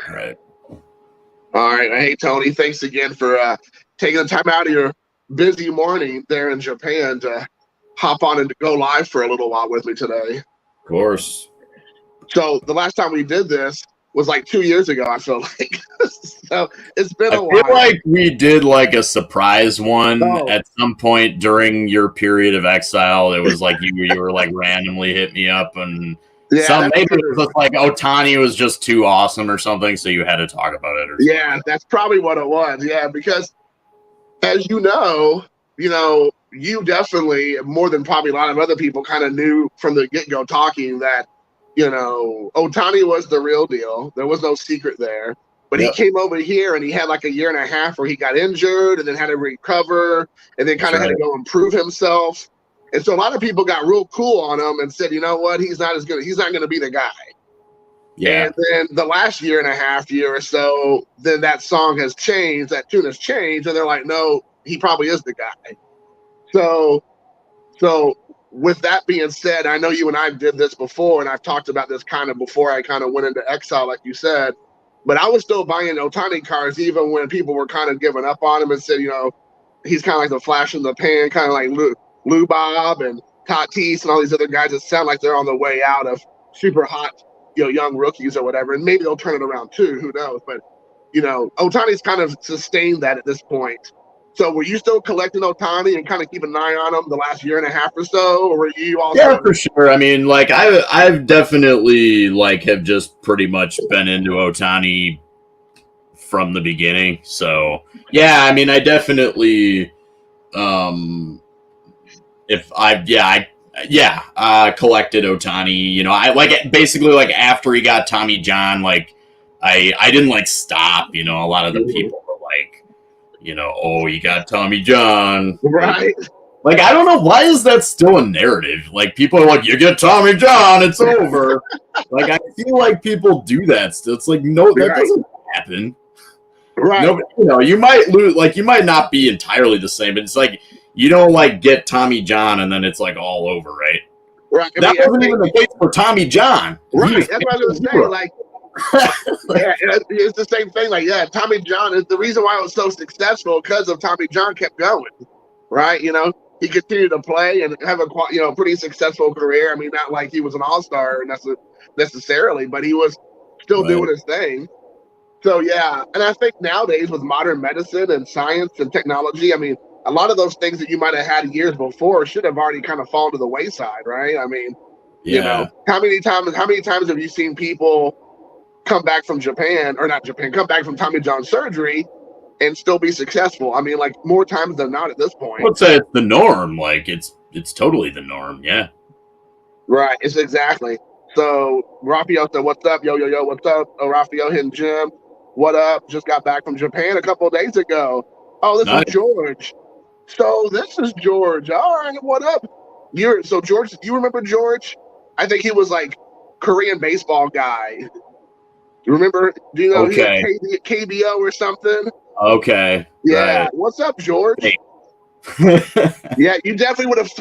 Right. All right. Hey, Tony, thanks again for taking the time out of your busy morning there in Japan to hop on and to go live for a little while with me today. Of course. So the last time we did this was like 2 years ago, I feel like. So it's been I a feel while. like we did like a surprise one Oh, at some point during your period of exile. It was like you were like randomly hit me up and yeah, some that's maybe it true. was just like Otani was just too awesome or something, so you had to talk about it or something like Yeah, that. that's probably what it was. Yeah, because as you definitely more than probably a lot of other people kind of knew from the get go talking that Otani was the real deal. There was no secret there. But he Yep, came over here and he had like a year and a half where he got injured and then had to recover and then that's kind of had right. to go improve himself. And so a lot of people got real cool on him and said, you know what, he's not as good. He's not going to be the guy. And Yeah, then the last year and a half, year or so, then that song has changed, that tune has changed, and they're like, no, he probably is the guy. So, so with that being said, I know you and I did this before, and I've talked about this kind of before I kind of went into exile, like you said. But I was still buying Otani cards even when people were kind of giving up on him and said, he's kind of like the flash in the pan, kind of like Lou Bob and Tatis and all these other guys that sound like they're on the way out of super hot, young rookies or whatever. And maybe they'll turn it around too. Who knows? But Otani's kind of sustained that at this point. So were you still collecting Otani and kind of keeping an eye on him the last year and a half or so, or were you yeah, also? for sure. I mean, like I've definitely like have just pretty much been into Otani from the beginning. So yeah, I mean, I definitely um if I yeah I yeah collected Otani. You know, I like basically like after he got Tommy John, like I didn't like stop. You know, a lot of the people were like, oh, you got Tommy John, Right, like I don't know why is that still a narrative. Like people are like, you get Tommy John, it's over. Like I feel like people do that still. It's like no, that right, doesn't happen. right, No, you might lose, like you might not be entirely the same, but it's like you don't like get Tommy John and then it's like all over, right? right. I That mean, I wasn't think even the case for Tommy John. He right. was That's what I was gonna say. Like, like, yeah, it's the same thing. Like, yeah, Tommy John is the reason why it was so successful because of Tommy John kept going. Right, he continued to play and have a pretty successful career. I mean, not like he was an all star necessarily, but he was still doing right. his thing. So yeah, and I think nowadays with modern medicine and science and technology, I mean, a lot of those things that you might have had years before should have already kind of fallen to the wayside, right? I mean, Yeah. how many times have you seen people come back from Japan or not Japan, come back from Tommy John surgery and still be successful? I mean, like more times than not at this I point. would say it's the norm. Like it's totally the norm. Yeah. Right, it's exactly. So Rafael said, "What's up, yo yo yo? What's up?" Oh, Rafael hitting Jim. What up? Just got back from Japan a couple of days ago. Oh, this is Nice. George. So this is George. All right, what up? George. You remember George? I think he was like Korean baseball guy. You remember? Do you know he had Okay. KBO or something? Okay. Yeah. Right. What's up, George? Yeah, you definitely would have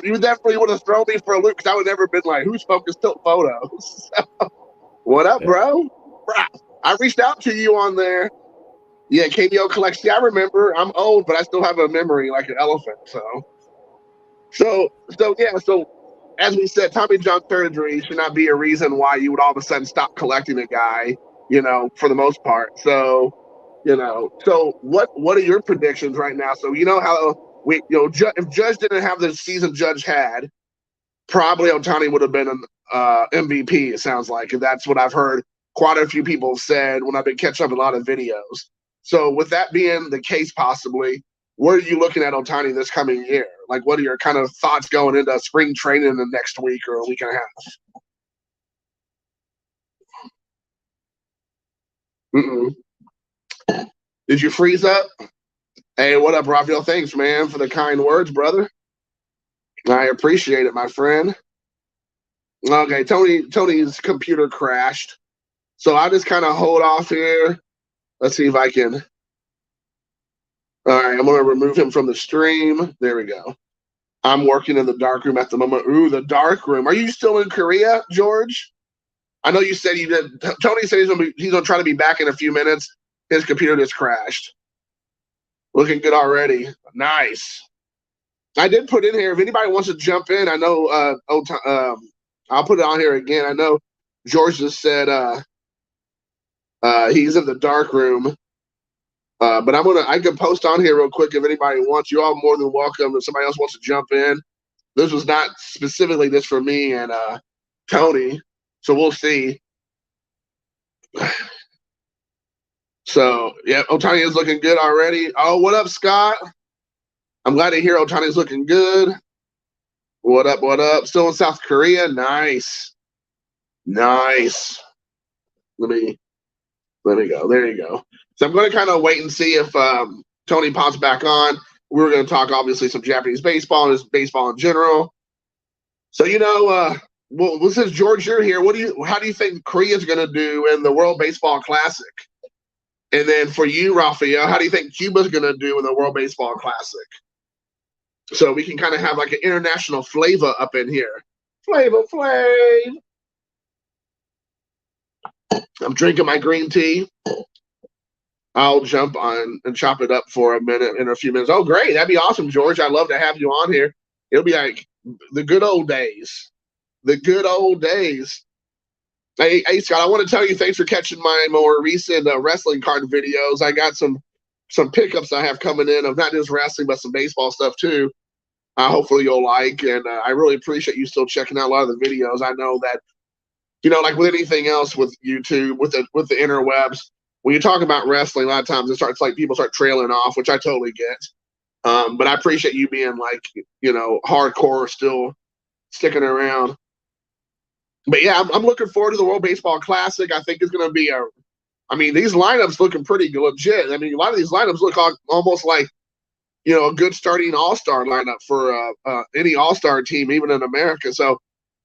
thrown me for a loop because I would never been like, who's Focus Tilt Photos? What up, bro? I reached out to you on there. Yeah, KBO collects. Yeah, I remember. I'm old, but I still have a memory like an elephant. So as we said, Tommy John surgery should not be a reason why you would all of a sudden stop collecting a guy. For the most part. So what are your predictions right now? So you know how if Judge didn't have the season Judge had, probably Otani would have been an MVP. It sounds like, and that's what I've heard. Quite a few people have said when I've been catching up a lot of videos. So with that being the case, possibly, where are you looking at Otani this coming year? Like, what are your kind of thoughts going into spring training the next week or a week and a half? Mm-mm. Did you freeze up? Hey, what up, Rafael? Thanks, man, for the kind words, brother. I appreciate it, my friend. Okay, Tony's computer crashed. So I'll just kind of hold off here. Let's see if I can. All right, I'm going to remove him from the stream. There we go. I'm working in the dark room at the moment. Ooh, the dark room. Are you still in Korea, George? I know you said you did. Tony said he's gonna try to be back in a few minutes. His computer just crashed. Looking good already. Nice. I did put in here. If anybody wants to jump in, I know. I'll put it on here again. I know George just said he's in the dark room. But I can post on here real quick if anybody wants. You all more than welcome. If somebody else wants to jump in, this was not specifically just for me and Tony, so we'll see. So yeah, Otani is looking good already. Oh, what up, Scott? I'm glad to hear Otani's looking good. What up? What up? Still in South Korea. Nice. Let me go. There you go. So I'm going to kind of wait and see if Tony pops back on. We're going to talk obviously some Japanese baseball and just baseball in general. So well, since George, you're here, how do you think Korea's going to do in the World Baseball Classic? And then for you, Rafael, how do you think Cuba's going to do in the World Baseball Classic? So we can kind of have like an international flavor up in here. Flavor Flav. I'm drinking my green tea. I'll jump on and chop it up for a minute in a few minutes. Oh, great. That'd be awesome, George. I'd love to have you on here. It'll be like the good old days. The good old days. Hey, Scott, I want to tell you thanks for catching my more recent wrestling card videos. I got some pickups I have coming in of not just wrestling, but some baseball stuff too. Hopefully you'll like, and I really appreciate you still checking out a lot of the videos. I know that, like with anything else with YouTube, with the interwebs, when you talk about wrestling, a lot of times people start trailing off, which I totally get. But I appreciate you being hardcore, still sticking around. But yeah, I'm looking forward to the World Baseball Classic. I think it's going to be these lineups looking pretty legit. I mean, a lot of these lineups look almost like, a good starting all-star lineup for any all-star team, even in America. So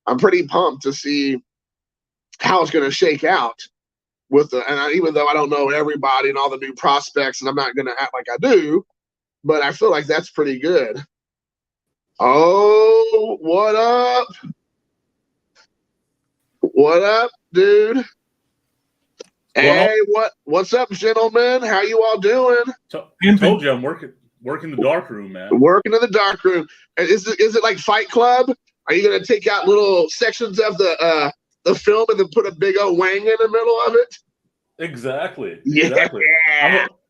I'm pretty pumped to see how it's going to shake out even though I don't know everybody and all the new prospects, and I'm not going to act like I do, but I feel like that's pretty good. Oh, what up? What up, dude? Hey, what's up, gentlemen? How you all doing? I told you I'm working the dark room, man. Working in the dark room. Is it like Fight Club? Are you gonna take out little sections of the film and then put a big old wang in the middle of it? Exactly. Yeah. Exactly.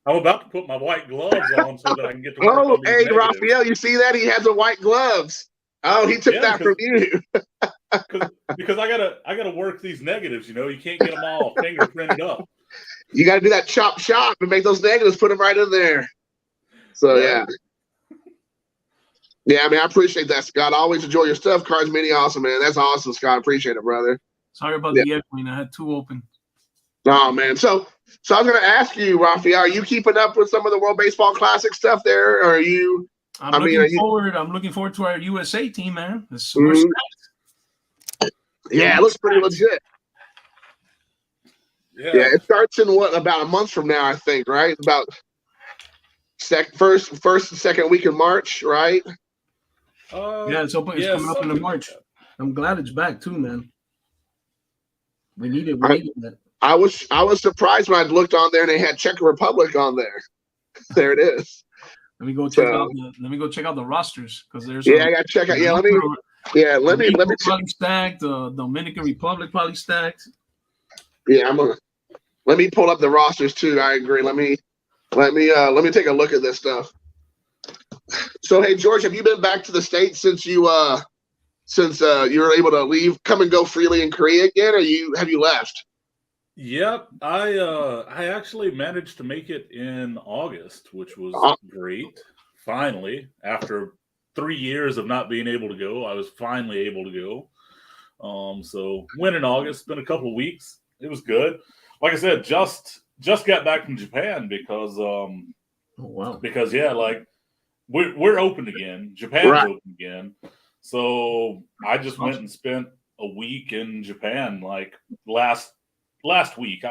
I'm about to put my white gloves on so that I can get to work. Oh, hey, Raphael, you see that? He has the white gloves. Oh, he took that from you. because I gotta work these negatives. You can't get them all fingerprinted up. You got to do that chop and make those negatives. Put them right in there. So right. Yeah. I appreciate that, Scott. I always enjoy your stuff. Cards Mini, awesome, man. That's awesome, Scott. Appreciate it, brother. Sorry about the echoing. I had two open. Oh man. So I was gonna ask you, Raphael, are you keeping up with some of the World Baseball Classic stuff there? Or are you? I'm looking forward to our USA team, man. It's super stacked. Yeah, it looks pretty legit. Yeah, it starts in about a month from now, I think, right? About first and second week in March, right? It's open. It's coming up in March. I'm glad it's back too, man. We need it. That. I was surprised when I looked on there and they had Czech Republic on there. There it is. Let me go check out the rosters because there's. I got to check out. Yeah, let me probably stacked. The Dominican Republic probably stacked. Yeah, let me pull up the rosters too. I agree. Let me take a look at this stuff. So hey, George, have you been back to the States since you were able to come and go freely in Korea again, or have you left? Yep, I actually managed to make it in August, which was great. Finally, after 3 years of not being able to go, I was finally able to go. So went in August, been a couple of weeks. It was good. Like I said, just got back from Japan because because we're open again. Japan's open again. So I just went and spent a week in Japan last week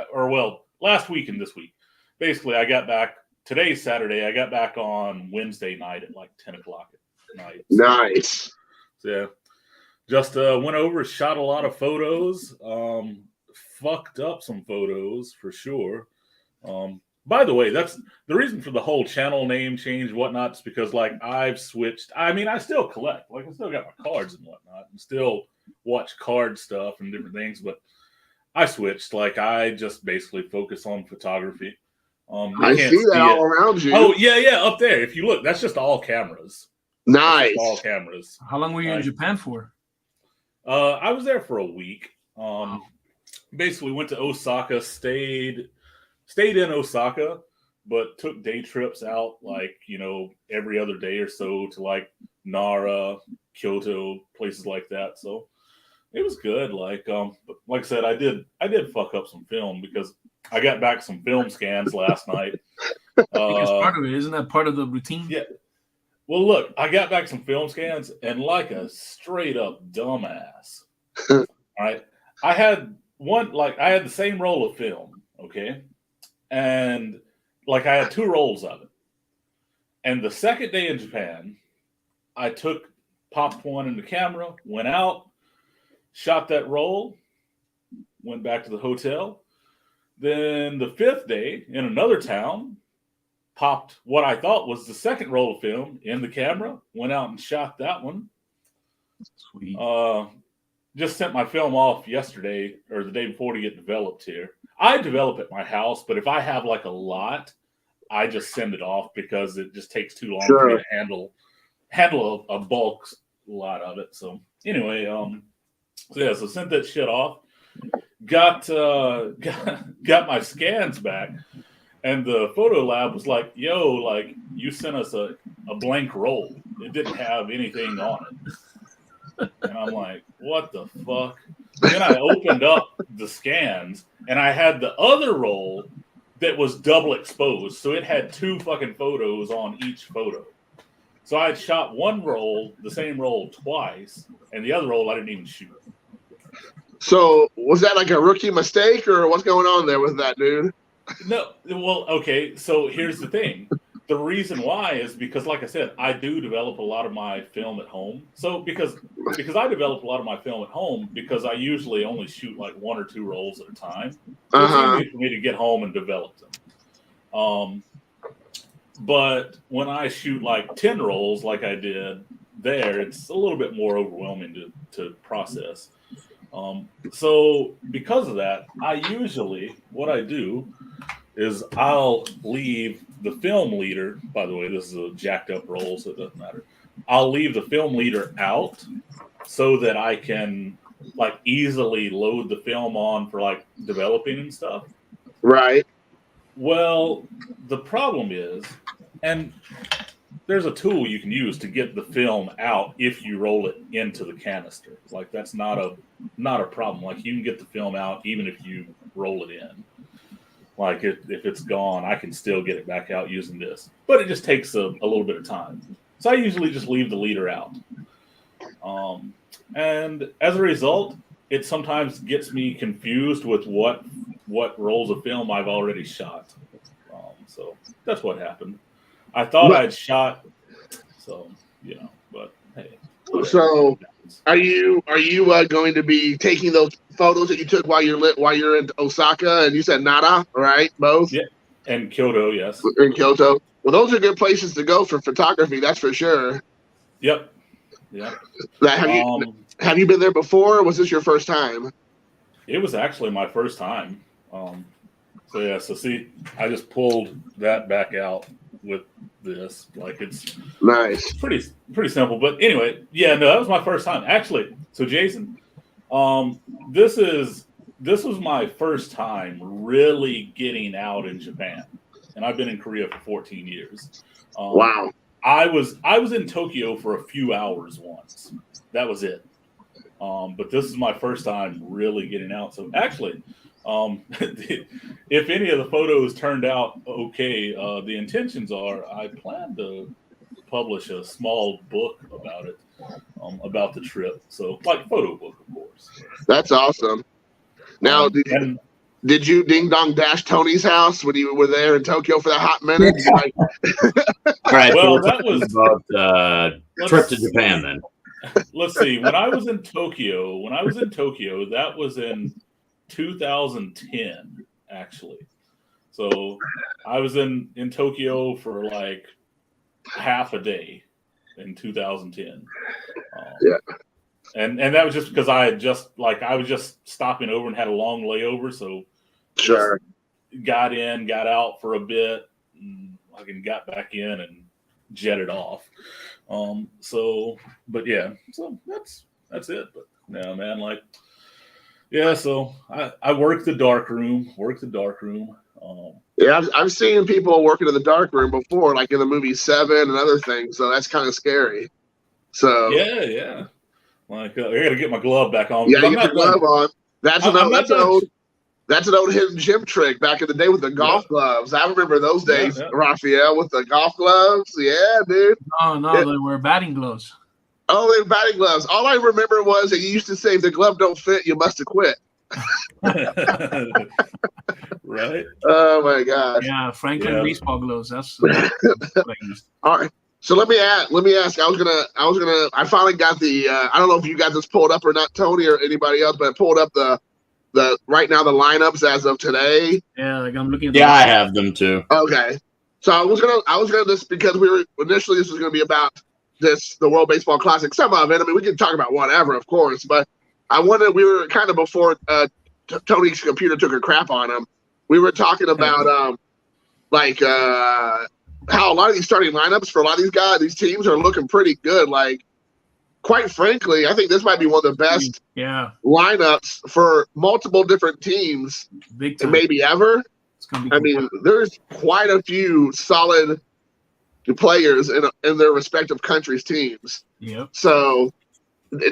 last week and this week. Basically, I got back today's Saturday. I got back on Wednesday night at 10 o'clock at night. Nice. So, yeah. Just went over, shot a lot of photos. fucked up some photos for sure. By the way, that's the reason for the whole channel name change, whatnot, is because like I've switched. I mean, I still collect, like I still got my cards and whatnot, and still watch card stuff and different things, but I switched. Like I just basically focus on photography. I see that all around you. Oh yeah, up there. If you look, that's just all cameras. Nice. All cameras. How long were you in Japan for? I was there for a week. Basically went to Osaka, stayed in Osaka, but took day trips out, like, you know, every other day or so to like Nara, Kyoto, places like that. So it was good. Like, but like I said, I did fuck up some film because I got back some film scans last night. It's part of it, isn't that part of the routine? Yeah. Well, look, I got back some film scans, and like a straight up dumbass. All right, I had the same roll of film, okay, and like I had 2 rolls of it. And the second day in Japan, I popped one in the camera, went out, shot that roll, went back to the hotel. Then the 5th day in another town, popped what I thought was the second roll of film in the camera, went out and shot that one. Sweet. Just sent my film off yesterday or the day before to get developed here. I develop at my house, but if I have like a lot, I just send it off because it just takes too long for me to handle a bulk lot of it. So anyway, so sent that shit off. Got my scans back. And the photo lab was like, yo, like, you sent us a blank roll. It didn't have anything on it. And I'm like, what the fuck? Then I opened up the scans, and I had the other roll that was double exposed. So it had 2 fucking photos on each photo. So I had shot one roll, the same roll, twice, and the other roll I didn't even shoot. So was that like a rookie mistake, or what's going on there with that, dude? No, well, okay, so here's the thing. The reason why is because, like I said, I do develop a lot of my film at home. So because I develop a lot of my film at home, because I usually only shoot like 1 or 2 rolls at a time. So it's easy for me to get home and develop them. But when I shoot like 10 rolls like I did there, it's a little bit more overwhelming to process. So because of that, what I do is I'll leave the film leader. By the way, this is a jacked up roll, so it doesn't matter. I'll leave the film leader out so that I can like easily load the film on for like developing and stuff. Right. Well, the problem is, and there's a tool you can use to get the film out if you roll it into the canister. Like that's not a problem. Like you can get the film out even if you roll it in. Like if it's gone, I can still get it back out using this. But it just takes a little bit of time. So I usually just leave the leader out. And as a result, it sometimes gets me confused with what rolls of film I've already shot. So that's what happened. I thought I'd shot, so but hey. So, are you going to be taking those photos that you took while you're in Osaka, and you said Nara, right? Both. Yeah, and Kyoto, yes. In Kyoto. Well, those are good places to go for photography. That's for sure. Yep. Yeah. Have you been there before, or was this your first time? It was actually my first time. So see, I just pulled that back out with this. Like it's nice. Pretty simple. But anyway, that was my first time. Actually, so Jason, this was my first time really getting out in Japan. And I've been in Korea for 14 years. Wow. I was in Tokyo for a few hours once. That was it. But this is my first time really getting out. So actually, if any of the photos turned out okay, the intentions are I plan to publish a small book about it, about the trip. So like photo book, of course. That's awesome. Now, did you ding dong dash Tony's house when you were there in Tokyo for that hot minute? All right. Well, so that was about trip to Japan then. Let's see. When I was in Tokyo, that was in 2010, actually. So I was in Tokyo for like half a day in 2010. Yeah. And that was just because I was just stopping over and had a long layover. So Sure. Got in, got out for a bit, and got back in and jetted off. But yeah, so that's it. But yeah, man, so I work the dark room. Yeah, I've seen people working in the dark room before, like in the movie Seven and other things. So that's kind of scary. So yeah. I gotta get my glove back on. Yeah, get your glove on. That's an old hidden gym trick back in the day with the golf gloves. I remember those days, Raphael, with the golf gloves. Yeah, dude. No, they were batting gloves. Oh, they were batting gloves. All I remember was that you used to say, if the glove don't fit, you must have quit. Right. Oh my gosh. Yeah, Franklin baseball gloves. That's all right. So let me ask. I finally got the. I don't know if you got this pulled up or not, Tony, or anybody else, but I pulled up the right now the lineups as of today. Yeah, like I'm looking at. Yeah, I have them too. Okay. So I was gonna this because we were initially this was gonna be about the World Baseball Classic. Some of it. I mean, we can talk about whatever, of course, but we were kind of before Tony's computer took a crap on him. We were talking about how a lot of these starting lineups for a lot of these teams are looking pretty good. Like, quite frankly, I think this might be one of the best lineups for multiple different teams, and maybe ever. I mean, there's quite a few solid players in their respective countries' teams. Yep. So,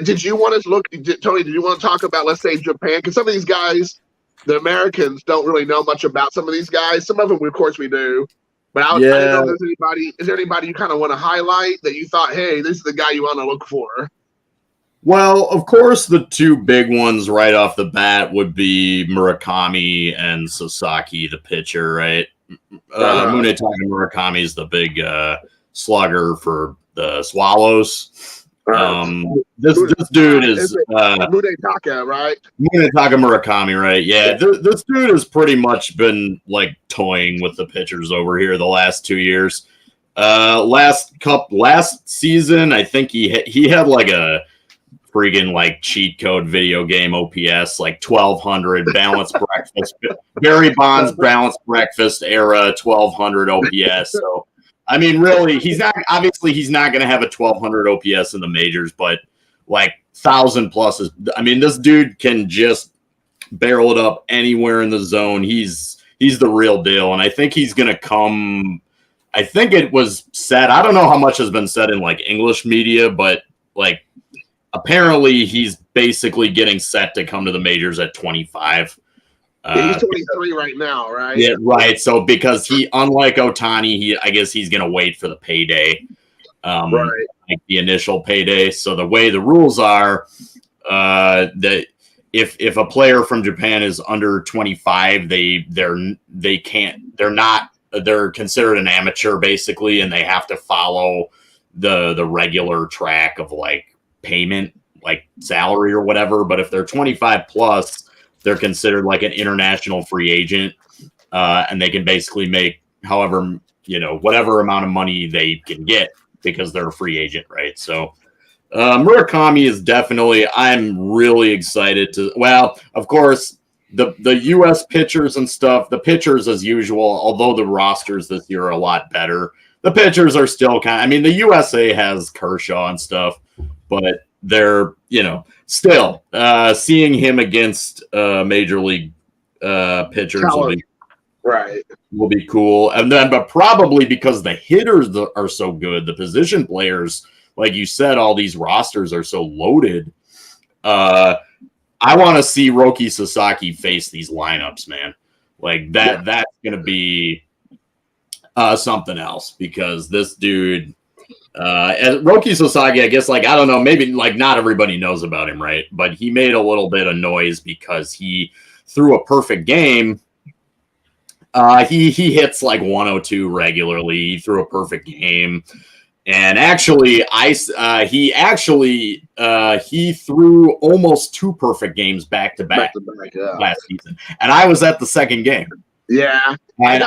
did you want to Tony? Did you want to talk about, let's say, Japan? Because some of these guys, the Americans, don't really know much about some of these guys. Some of them, of course, we do. But I didn't know if there's anybody. Is there anybody you kind of want to highlight that you thought, hey, this is the guy you want to look for? Well, of course, the two big ones right off the bat would be Murakami and Sasaki, the pitcher, right? Munetaka Murakami is the big slugger for the Swallows. This dude is Munetaka, right? Munetaka Murakami, right? Yeah, this dude has pretty much been like toying with the pitchers over here the last 2 years. Last season, I think he had like a freaking like cheat code video game OPS, like 1200 balanced breakfast, Barry Bonds balanced breakfast era 1200 OPS. So I mean, really, he's not going to have a 1200 OPS in the majors, but like 1,000 plus is. I mean, this dude can just barrel it up anywhere in the zone. He's the real deal, and I think he's going to come. I think it was said. I don't know how much has been said in like English media, but like apparently he's basically getting set to come to the majors at 25. He's 23 right now, right? Yeah, right. So because unlike Ohtani, I guess he's going to wait for the payday, right? Like the initial payday. So the way the rules are, that if a player from Japan is under 25, they're considered an amateur basically, and they have to follow the regular track of like payment, like salary or whatever. But if they're 25 plus, they're considered like an international free agent, and they can basically make whatever amount of money they can get because they're a free agent, right? So Murakami is definitely, I'm really excited to, well, of course, the U.S. pitchers and stuff, the pitchers as usual, although the rosters this year are a lot better, the pitchers are still the USA has Kershaw and stuff, but they're, still seeing him against major league pitchers will be cool. And then, but probably because the hitters are so good, the position players, like you said, all these rosters are so loaded. I want to see Roki Sasaki face these lineups, man. Like that, that's going to be something else, because this dude, Roki Sasaki, I guess, like, I don't know, maybe like not everybody knows about him, right? But he made a little bit of noise because he threw a perfect game. He hits like 102 regularly. He threw a perfect game. And actually, he threw almost 2 perfect games back to back last season, and I was at the second game. Yeah, and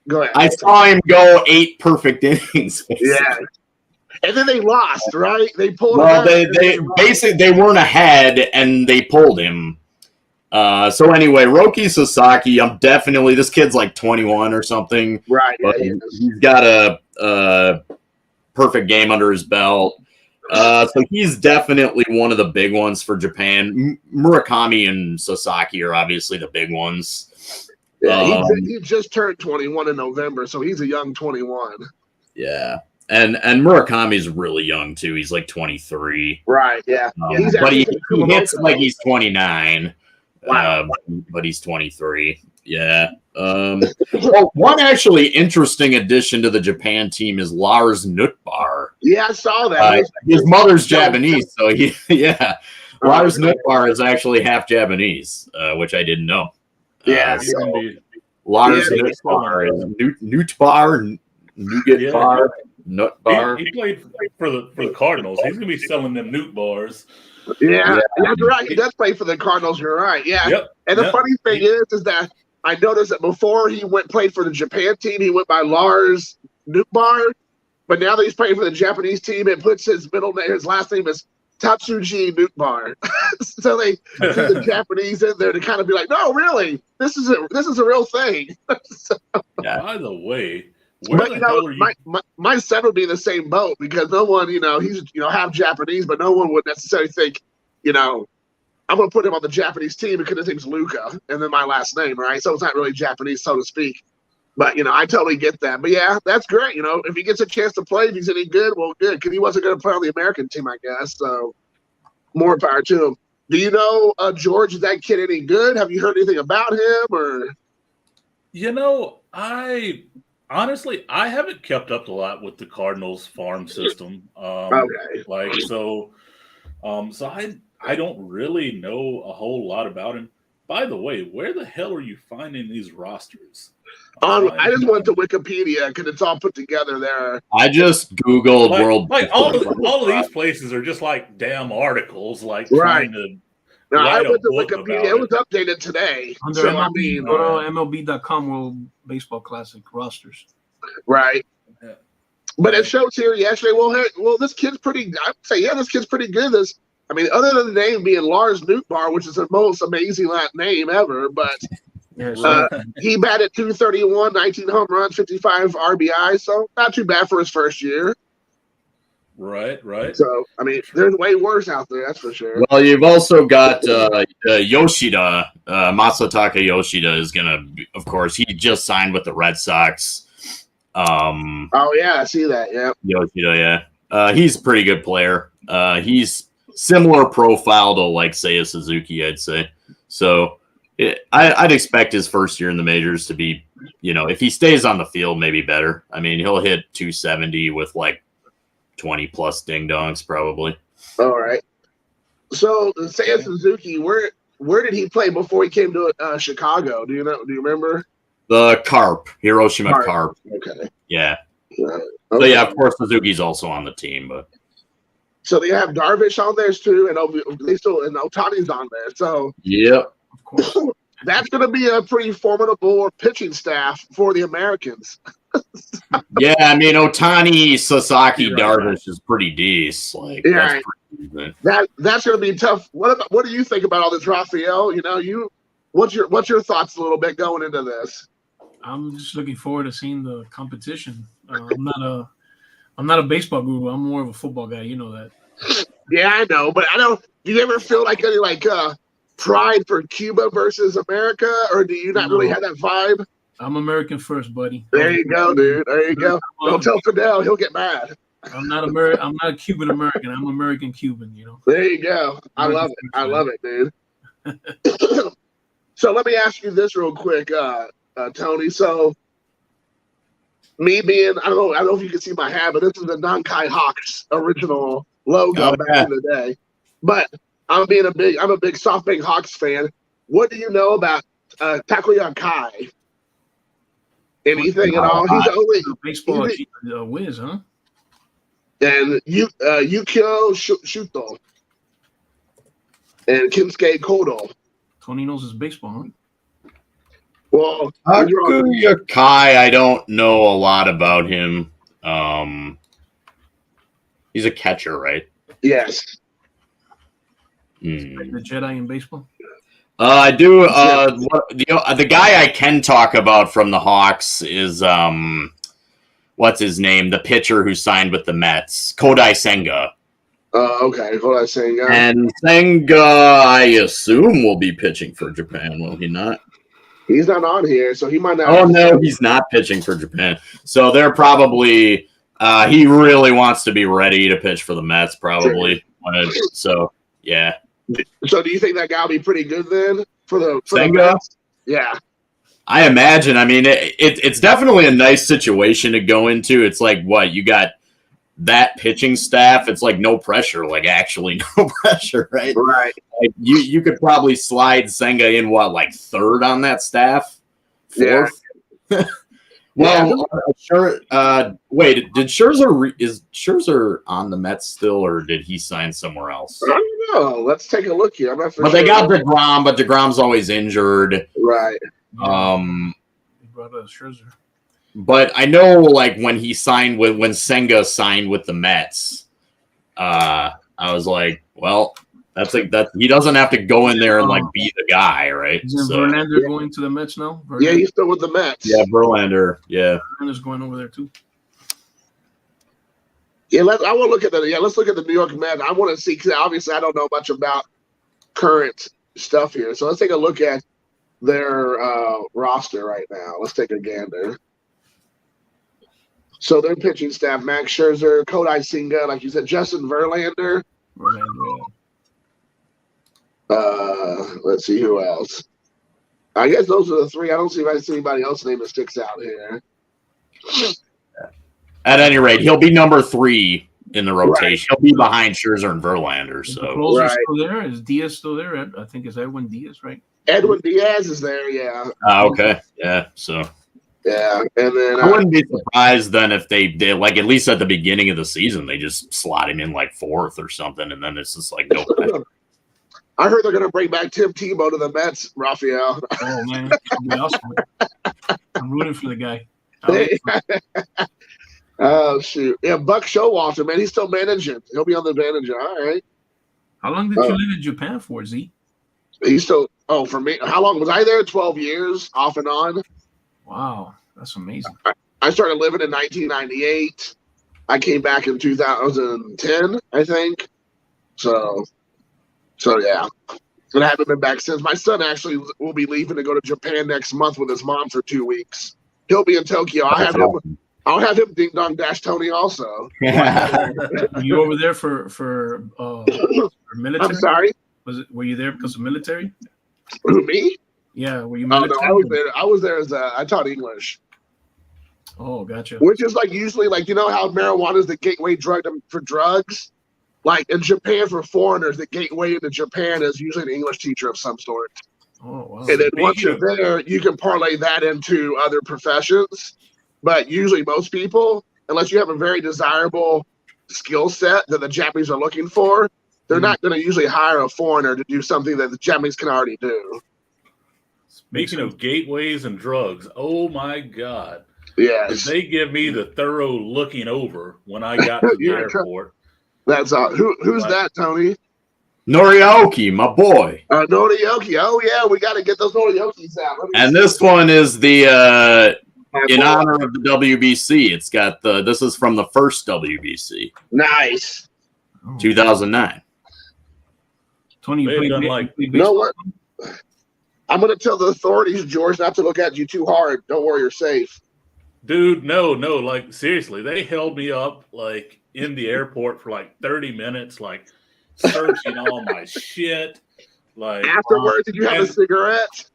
go ahead. I saw him go 8 perfect innings. Basically. Yeah, and then they lost, right? They pulled. Well, they weren't ahead, and they pulled him. So anyway, Roki Sasaki, this kid's like 21 or something. Right. But he's got a perfect game under his belt. So he's definitely one of the big ones for Japan. Murakami and Sasaki are obviously the big ones. Yeah, he just turned 21 in November, so he's a young 21. Yeah. And Murakami's really young too. He's like 23. Right, yeah. But he hits like he's 29. Wow. But he's 23. Yeah. Well, one actually interesting addition to the Japan team is Lars Nutbar. Yeah, I saw that. His mother's Japanese, so Lars Nutbar is actually half Japanese, which I didn't know. Yeah. Lars Nutbar is Nutbar. He played for the Cardinals. He's gonna be selling them Newt bars. Yeah, that's right. He does play for the Cardinals. You're right. Yeah. Yep. And the funny thing is that I noticed that before he played for the Japan team, he went by Lars Nutbar. But now that he's playing for the Japanese team, it puts his last name is Tatsuji Nutbar. So they threw the Japanese in there to kind of be like, no, really, this is a real thing. By the way, my son would be in the same boat because no one, he's half Japanese, but no one would necessarily think, I'm going to put him on the Japanese team because his name's Luca and then my last name, right? So it's not really Japanese, so to speak. But, I totally get that. But, yeah, that's great. If he gets a chance to play, if he's any good, well, good. Because he wasn't going to play on the American team, I guess. So more power to him. Do you know, George, is that kid any good? Have you heard anything about him? Or Honestly, I haven't kept up a lot with the Cardinals farm system. Okay. So I don't really know a whole lot about him. By the way, where the hell are you finding these rosters? I just went to Wikipedia because it's all put together there. I just Googled world. All of these places are just like damn articles, like right. trying to. No, I went to Wikipedia. It was updated today. Under MLB, go to MLB.com World Baseball Classic rosters. Right. Yeah. But it shows here yesterday. Well, this kid's pretty. I'd say, this kid's pretty good. Other than the name being Lars Nutbar, which is the most amazing name ever, but he batted .231, 19 home runs, 55 RBI, so not too bad for his first year. Right. So, there's way worse out there, that's for sure. Well, you've also got Yoshida. Masataka Yoshida is going to, of course, he just signed with the Red Sox. I see that, yeah. Yoshida, yeah. He's a pretty good player. He's similar profile to, like, say, a Suzuki, I'd say. So I'd expect his first year in the majors to be, if he stays on the field, maybe better. He'll hit 270 with, like, 20-plus ding-dongs, probably. All right. So, Seiya Suzuki, where did he play before he came to Chicago? Do you remember? The Carp, Hiroshima Carp. Okay. Yeah. Okay. So, yeah, of course, Suzuki's also on the team, but. So they have Darvish on there too, and Ohtani's on there. So yep, of course, that's going to be a pretty formidable pitching staff for the Americans. Yeah, Ohtani, Sasaki, Darvish is pretty decent. That's going to be tough. What do you think about all this, Raphael? What's your thoughts a little bit going into this? I'm just looking forward to seeing the competition. I'm not a baseball guru. I'm more of a football guy. You know that. Yeah, I know. But do you ever feel like any pride for Cuba versus America, or do you not really have that vibe? I'm American first, buddy. There you go, dude. There you go. Don't tell Fidel; he'll get mad. I'm not a Cuban American. I'm American Cuban. There you go. I love it. I love it, dude. So let me ask you this real quick, Tony. So. Me being, I don't know if you can see my hat, but this is the Nankai Hawks original logo back in the day. But I'm a big SoftBank Hawks fan. What do you know about Takuya Kai? Anything at all? He's only baseball whiz, huh? And Yukio Shuto and Kinsuke Kodo. Tony knows his baseball, huh? Well, Takuya Kai, I don't know a lot about him. He's a catcher, right? Yes. The Jedi in baseball. I do. The guy I can talk about from the Hawks is what's his name? The pitcher who signed with the Mets, Kodai Senga. Okay. Kodai Senga. And Senga, I assume, will be pitching for Japan. Will he not? He's not on here, so he might not. Oh no, he's not pitching for Japan. So they're probably. He really wants to be ready to pitch for the Mets, probably. So yeah. So do you think that guy will be pretty good then for the Senga? Yeah. I imagine. I mean, it's definitely a nice situation to go into. It's like, what, you got that pitching staff. It's like no pressure, like actually no pressure, right? Right. Like you could probably slide Senga in, what, like third on that staff? Fourth? Yeah. Well, sure. Wait, did is Scherzer on the Mets still, or did he sign somewhere else? I don't know. Let's take a look here. I'm not but sure. They got DeGrom, but DeGrom's always injured. Right. They brought up Scherzer. But I know, like, when Senga signed with the Mets, I was like, well, that's like that. He doesn't have to go in there and like be the guy, right? Isn't Verlander going to the Mets now? Verlander? Yeah, he's still with the Mets. Yeah, Verlander. Yeah, Verlander's going over there too. Yeah, let's look at the New York Mets. I want to see, because obviously I don't know much about current stuff here. So let's take a look at their roster right now. Let's take a gander. So their pitching staff: Max Scherzer, Kodai Senga, like you said, Justin Verlander. Let's see who else. I guess those are the three. I don't see if I see anybody else's name that sticks out here. At any rate, he'll be number 3 in the rotation. Right. He'll be behind Scherzer and Verlander. So the closer still there? Is Diaz still there? I think it's Edwin Diaz, right? Edwin Diaz is there. Yeah. Okay. Yeah. So. Yeah, and then I wouldn't be surprised then if they did, like, at least at the beginning of the season, they just slot him in like 4th or something, and then it's just like no. I heard they're going to bring back Tim Tebow to the Mets, Raphael. Oh man, awesome. I'm rooting for the guy. Oh shoot! Yeah, Buck Showalter, man, he's still managing. He'll be on the manager. All right. How long did you live in Japan for, Z? He's still. Oh, for me, how long was I there? 12 years, off and on. Wow, that's amazing. I started living in 1998. I came back in 2010, I think. So yeah. But I haven't been back since. My son actually will be leaving to go to Japan next month with his mom for 2 weeks. He'll be in Tokyo. I'll have him ding dong dash Tony also. Were you over there for military? I'm sorry. Were you there because of military? Me? Yeah, were you military? Oh, no, I was there as I taught English. Oh, gotcha. Which is like usually like, you know how marijuana is the gateway drug for drugs? Like in Japan for foreigners, the gateway into Japan is usually an English teacher of some sort. Oh, wow. And then once you're there, you can parlay that into other professions. But usually most people, unless you have a very desirable skill set that the Japanese are looking for, they're not going to usually hire a foreigner to do something that the Japanese can already do. Speaking of gateways and drugs, oh my God. Yes. Did they give me the thorough looking over when I got to the airport. That's who's that, Tony? Norioki, my boy. Norioki. Oh yeah, we got to get those Noriokis out. And this one is the in honor of the WBC. It's got this is from the first WBC. Nice. 2009. Tony, you know what? I'm going to tell the authorities, George, not to look at you too hard. Don't worry, you're safe. Dude, no, like seriously, they held me up like in the airport for like 30 minutes, like searching all my shit. Like afterwards, did you have a cigarette?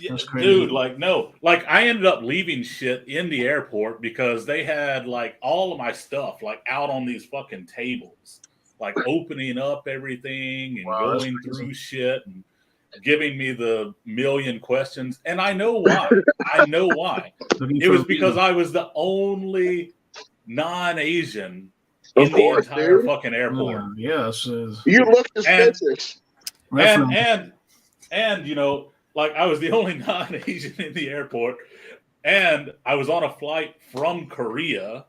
Yeah, dude, like no, like I ended up leaving shit in the airport because they had like all of my stuff like out on these fucking tables, like opening up everything and going through shit and giving me the million questions. And I know why. It was because I was the only non-Asian in the entire fucking airport. Yes. You look suspicious. And you know, like I was the only non-Asian in the airport, and I was on a flight from Korea.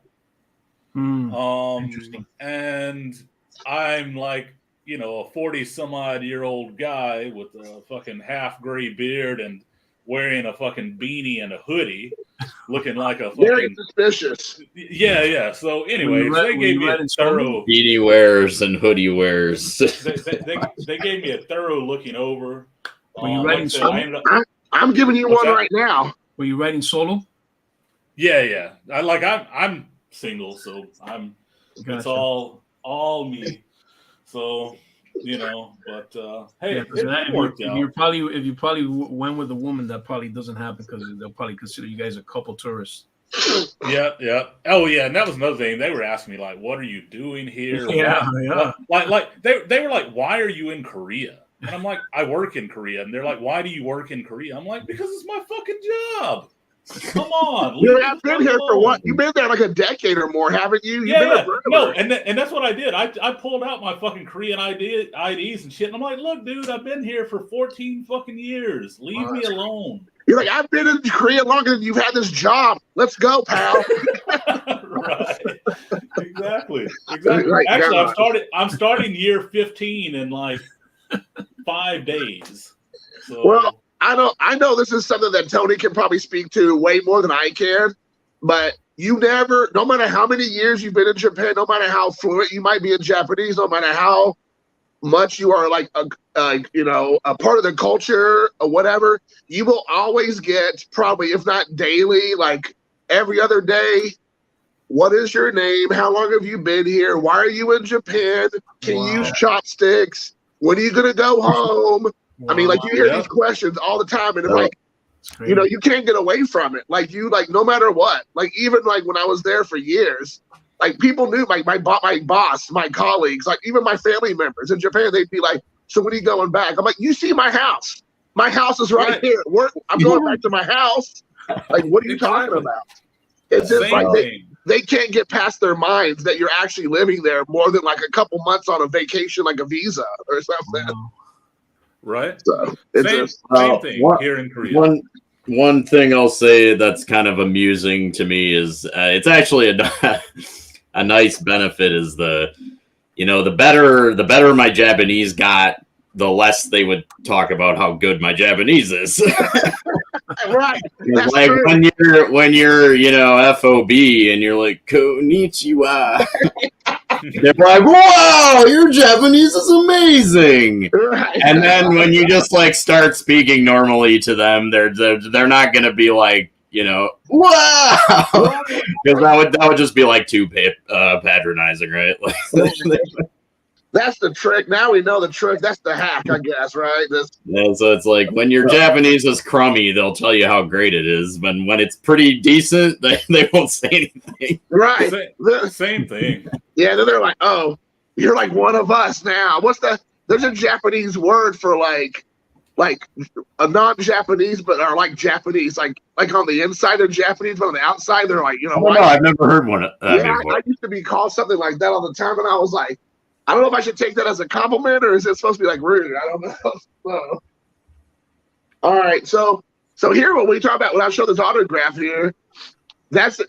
Interesting. And I'm like, you know, a 40-some-odd-year-old guy with a fucking half-gray beard and wearing a fucking beanie and a hoodie, looking like a fucking... Very suspicious. Yeah. So anyway, they gave me a thorough... Beanie wears and hoodie wears. they gave me a thorough looking over. Were you writing solo? I'm giving you one right now. Were you writing solo? Yeah. I'm single, so I'm... Gotcha. It's all me. So, you know, but hey, it worked out. If you probably went with a woman, that probably doesn't happen because they'll probably consider you guys a couple tourists. Yeah. Oh yeah, and that was another thing. They were asking me like, "What are you doing here?" Yeah. Like they were like, "Why are you in Korea?" And I'm like, "I work in Korea." And they're like, "Why do you work in Korea?" I'm like, "Because it's my fucking job." Come on, you've been here for what? You've been there like a decade or more, haven't you? No, and that's what I did. I pulled out my fucking Korean IDs and shit, and I'm like, look, dude, I've been here for 14 fucking years. Leave me alone. You're like, I've been in Korea longer than you've had this job. Let's go, pal. Right. Exactly. Like, actually, I'm starting year 15 in like 5 days. So. Well. I know this is something that Tony can probably speak to way more than I can, but you never, no matter how many years you've been in Japan, no matter how fluent you might be in Japanese, no matter how much you are like a part of the culture or whatever, you will always get probably, if not daily, like every other day, what is your name? How long have you been here? Why are you in Japan? Can you use chopsticks? When are you going to go home? I mean, like you hear these questions all the time, and like, you know, you can't get away from it. Like no matter what, like even like when I was there for years, like people knew my boss, my colleagues, like even my family members in Japan, they'd be like, "So when are you going back?" I'm like, "You see my house? My house is right here. I'm going back to my house." Like, what are you talking about? It's just like they can't get past their minds that you're actually living there more than like a couple months on a vacation, like a visa or something. Right. So same thing here in Korea. One thing I'll say that's kind of amusing to me is it's actually a nice benefit is the better my Japanese got, the less they would talk about how good my Japanese is. Right. That's like true. when you're FOB and you're like konnichiwa. They're like, "Wow, your Japanese is amazing!" Right. And then when you just like start speaking normally to them, they're not gonna be like, "Wow," because that would just be like too patronizing, right? That's the trick. Now we know the trick. That's the hack, I guess, right? Yeah, so it's like when your Japanese is crummy, they'll tell you how great it is. But when it's pretty decent, they won't say anything. Right. Same thing. Yeah, then they're like, "Oh, you're like one of us now." There's a Japanese word for like a non-Japanese, but are like Japanese, like on the inside they're Japanese, but on the outside they're like, No, I've never heard one. Before. I used to be called something like that all the time, and I was like, I don't know if I should take that as a compliment or is it supposed to be like rude? I don't know. So. All right, so here when we talk about, when I show this autograph here,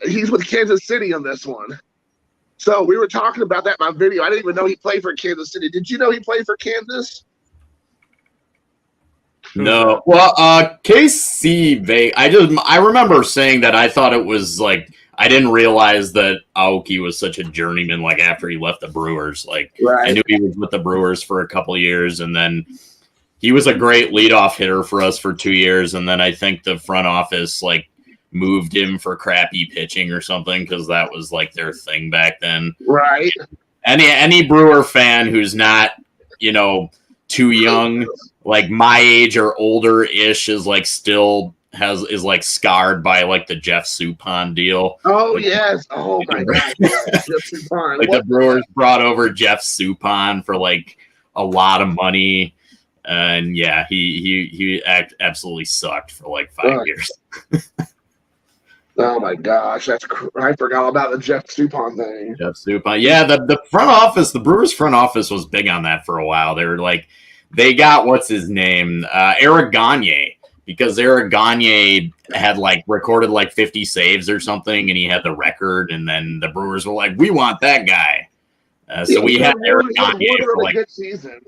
he's with Kansas City on this one. So we were talking about that in my video. I didn't even know he played for Kansas City. Did you know he played for Kansas? No. Well, KC, I remember saying that I thought it was like, I didn't realize that Aoki was such a journeyman, like after he left the Brewers. Like, right. I knew he was with the Brewers for a couple years, and then he was a great leadoff hitter for us for 2 years, and then I think the front office like moved him for crappy pitching or something because that was like their thing back then. Right. Any Brewer fan who's not, too young, like my age or older-ish, is like still is like scarred by like the Jeff Suppan deal. Oh yes! Oh my God! Jeff Suppan. Like the Brewers brought over Jeff Suppan for like a lot of money, and yeah, he absolutely sucked for like 5 years. Oh my gosh, I forgot about the Jeff Suppan thing. Jeff Suppan, yeah. The front office, the Brewers front office was big on that for a while. They were like, they got what's his name, Eric Gagne, because Eric Gagne had like recorded like 50 saves or something, and he had the record. And then the Brewers were like, we want that guy. So we had Eric Gagne for like good season.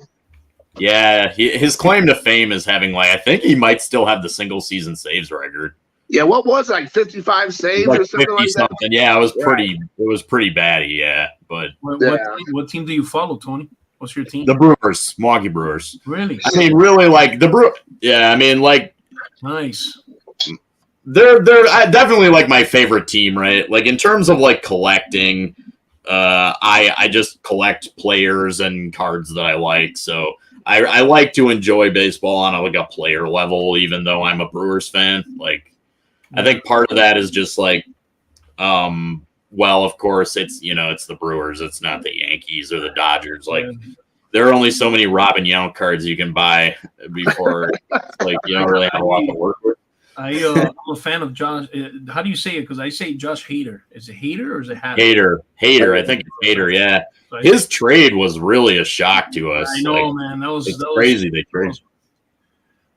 Yeah, his claim to fame is having like I think he might still have the single season saves record. Yeah, what was it, like 55 saves like or something like that? Yeah, it was pretty batty. Yeah, but what team do you follow, Tony? What's your team? The Brewers, Milwaukee Brewers. Really? I mean, really like the Brew. Yeah, I mean, like nice. They're definitely like my favorite team, right? Like in terms of like collecting, I just collect players and cards that I like. So I like to enjoy baseball on a player level, even though I'm a Brewers fan. Like I think part of that is just like, well, of course it's the Brewers. It's not the Yankees or the Dodgers. Like there are only so many Robin Yount cards you can buy before like you don't really have a lot to work with. I'm a fan of Josh. How do you say it? Because I say Josh Hader. Is it Hader or is it Hader? Hader. I think it's Hader. Yeah, his trade was really a shock to us. I know, man. That was crazy. They traded.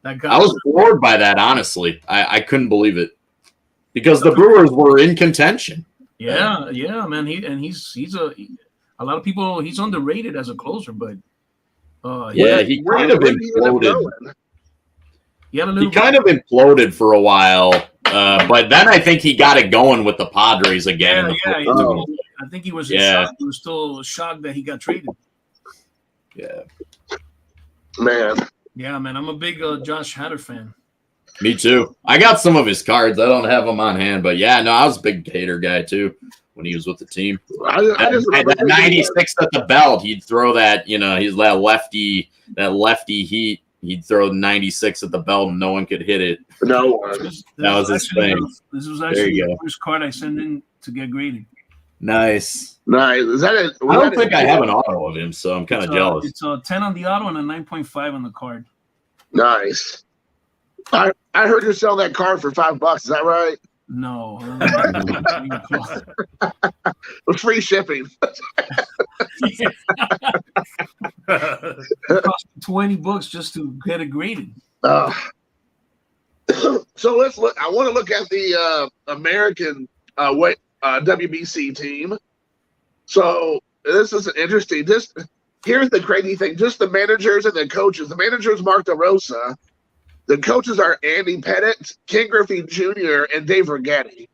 That guy. I was floored by that. Honestly, I couldn't believe it because the Brewers were in contention. Yeah, man. He's a lot of people. He's underrated as a closer, but he kind of imploded. He kind of imploded for a while, but then I think he got it going with the Padres again. I think he was. Shocked. He was still shocked that he got traded. Yeah, man. Yeah, man. I'm a big Josh Hader fan. Me too. I got some of his cards. I don't have them on hand, but yeah, no, I was a big Hader guy too when he was with the team. That 96 at the belt, he'd throw that. He's that lefty heat. He'd throw 96 at the belt and no one could hit it. No one. That was his thing. This was actually the first card I sent in to get graded. Nice. Is that it? I don't think I have an auto of him, so I'm kind of jealous. It's a 10 on the auto and a 9.5 on the card. Nice. I heard you're selling that card for $5. Is that right? No. With free shipping. It cost $20 just to get it graded. So let's look. I want to look at the American WBC team. So this is interesting. Here's the crazy thing. Just the managers and the coaches. The managers, Mark DeRosa. The coaches are Andy Pettit, Ken Griffey Jr., and Dave Righetti.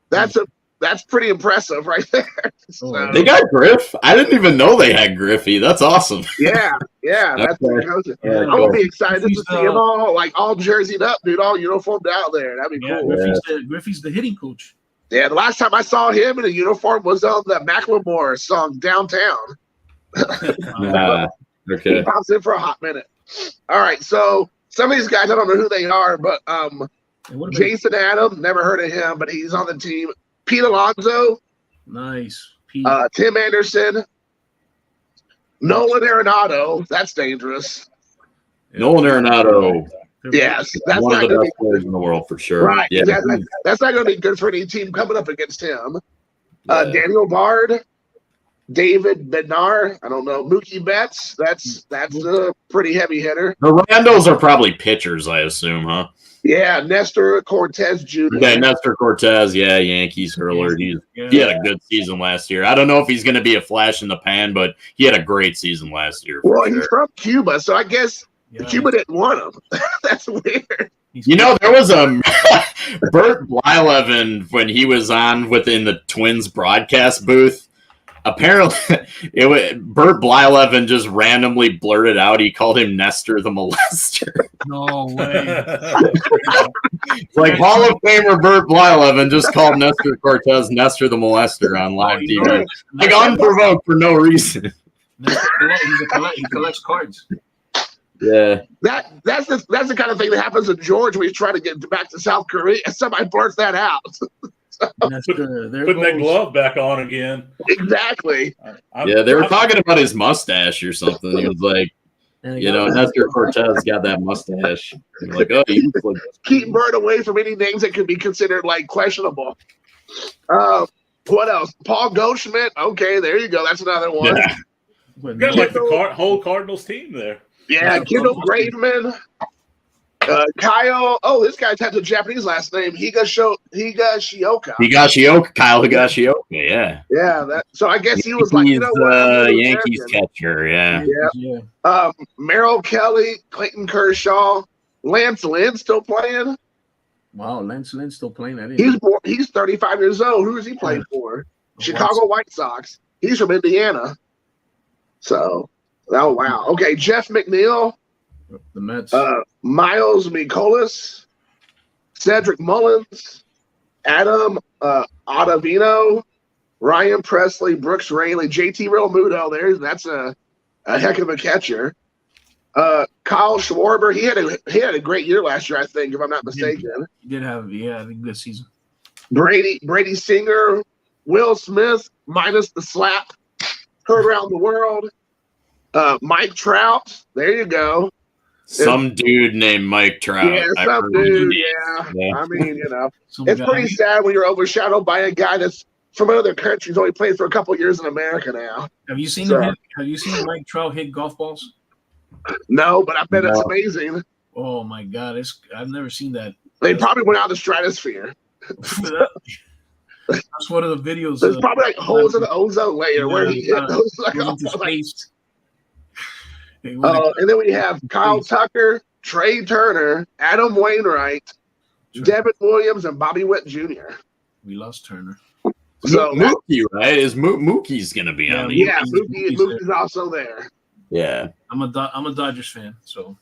That's pretty impressive right there. So, they got Griff. I didn't even know they had Griffey. That's awesome. Yeah. That's the coaches. I'm gonna be excited to see them all jerseyed up, dude, all uniformed out there. That'd be cool. Griffey's the hitting coach. Yeah, the last time I saw him in a uniform was on the Macklemore song "Downtown." Okay. He pops in for a hot minute. All right, so some of these guys I don't know who they are, but Jason Adam, never heard of him, but he's on the team. Pete Alonso, nice. Tim Anderson, Nolan Arenado. That's dangerous. Nolan Arenado. Yes, that's one of the best players in the world for sure. Right. Yeah. That's not going to be good for any team coming up against him. Daniel Bard, David Bednar. I don't know. Mookie Betts. That's a pretty heavy hitter. The Randos are probably pitchers, I assume, huh? Yeah, Nestor Cortez Jr. Yeah, Nestor Cortez. Yeah, Yankees hurler. He had a good season last year. I don't know if he's going to be a flash in the pan, but he had a great season last year. Well, he's from Cuba, so I guess Cuba didn't want him. That's weird. There was a Bert Blyleven when he was on within the Twins broadcast booth. Apparently, Bert Blyleven just randomly blurted out he called him Nestor the Molester. No way. Like Hall of Famer Bert Blyleven just called Nestor Cortez Nestor the Molester on live TV. Like unprovoked for no reason. He collects cards. Yeah. That's the kind of thing that happens in George when he's trying to get back to South Korea and somebody blurts that out. Putting that glove back on again. Exactly. They were talking about his mustache or something. He was like, Nestor Cortez got that mustache. You're like, oh, you look like Keep Bird away from any names that could be considered like questionable. What else? Paul Goldschmidt. Okay, there you go. That's another one. Yeah. Got like the whole Cardinals team there. Yeah, Kendall Graveman. Kyle. Oh, this guy has a Japanese last name. Higashioka. Kyle Higashioka. Yeah. Yeah. So I guess he was Yankees, like, what? Yankees catcher. Yeah. Yeah. Merrill Kelly, Clayton Kershaw, Lance Lynn still playing. Wow, Lance Lynn's still playing. He's 35 years old. Who is he playing for? Chicago White Sox. He's from Indiana. So, oh wow. Okay, Jeff McNeil, the Mets. Miles Mikolas, Cedric Mullins, Adam Ottavino, Ryan Presley, Brooks Raley, JT Realmuto. That's a heck of a catcher. Kyle Schwarber, he had a great year last year, I think, if I'm not mistaken. He did have a good season. Brady Singer, Will Smith, minus the slap, heard around the world. Mike Trout, there you go. Some dude named Mike Trout. Yeah, some dude. Yeah. I mean, it's pretty sad when you're overshadowed by a guy that's from another country. He's only played for a couple years in America now. Have you seen Mike Trout hit golf balls? No, but I bet it's amazing. Oh my God, I've never seen that. They probably went out of the stratosphere. That's one of the videos. There's probably like holes in the ozone layer where he hit those. And then we have Kyle Tucker, Trey Turner, Adam Wainwright, Devin Williams, and Bobby Witt Jr. We lost Turner. So Mookie, right? Mookie's going to be on the Yeah, Mookie's also there. Yeah, I'm a Dodgers fan, so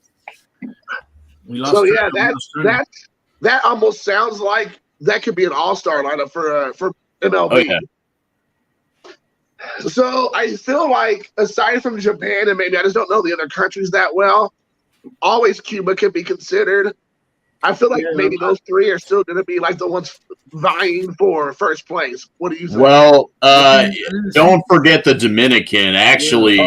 we lost. So yeah, that almost sounds like that could be an all-star lineup for MLB. Oh, yeah. So I feel like aside from Japan and maybe I just don't know the other countries that well, always Cuba could be considered. I feel like maybe those three are still going to be like the ones vying for first place. What do you think? Well, don't forget the Dominican. Actually,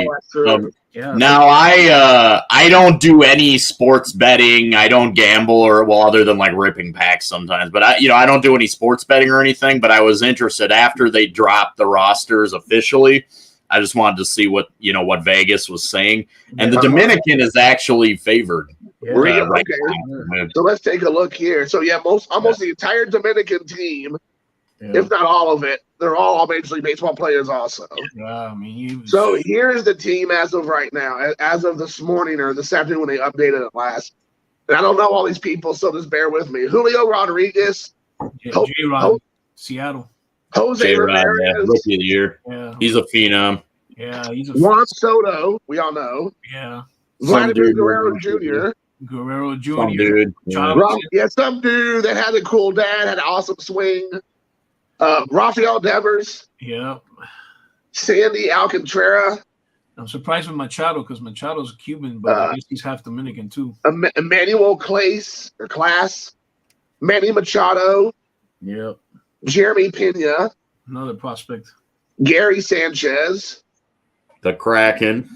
now I don't do any sports betting. I don't gamble other than like ripping packs sometimes. But I don't do any sports betting or anything. But I was interested after they dropped the rosters officially. I just wanted to see what Vegas was saying, and the Dominican is actually favored. Right now. So let's take a look here. So almost the entire Dominican team, if not all of it, they're all Major League Baseball players also. Yeah, so here's the team as of right now, as of this morning or this afternoon when they updated it last. And I don't know all these people, so just bear with me. Julio Rodriguez, J-Rod, Seattle. Jose Ramirez, Rookie of the Year. Yeah, he's a phenom. Yeah, he's a Juan Soto. We all know. Yeah, Vladimir Guerrero Jr. Some dude. Some dude that had a cool dad, had an awesome swing. Rafael Devers. Yeah. Sandy Alcantara. I'm surprised with Machado because Machado's a Cuban, but I guess he's half Dominican too. Emmanuel Class. Manny Machado. Yep. Jeremy Pena. Another prospect. Gary Sanchez. The Kraken.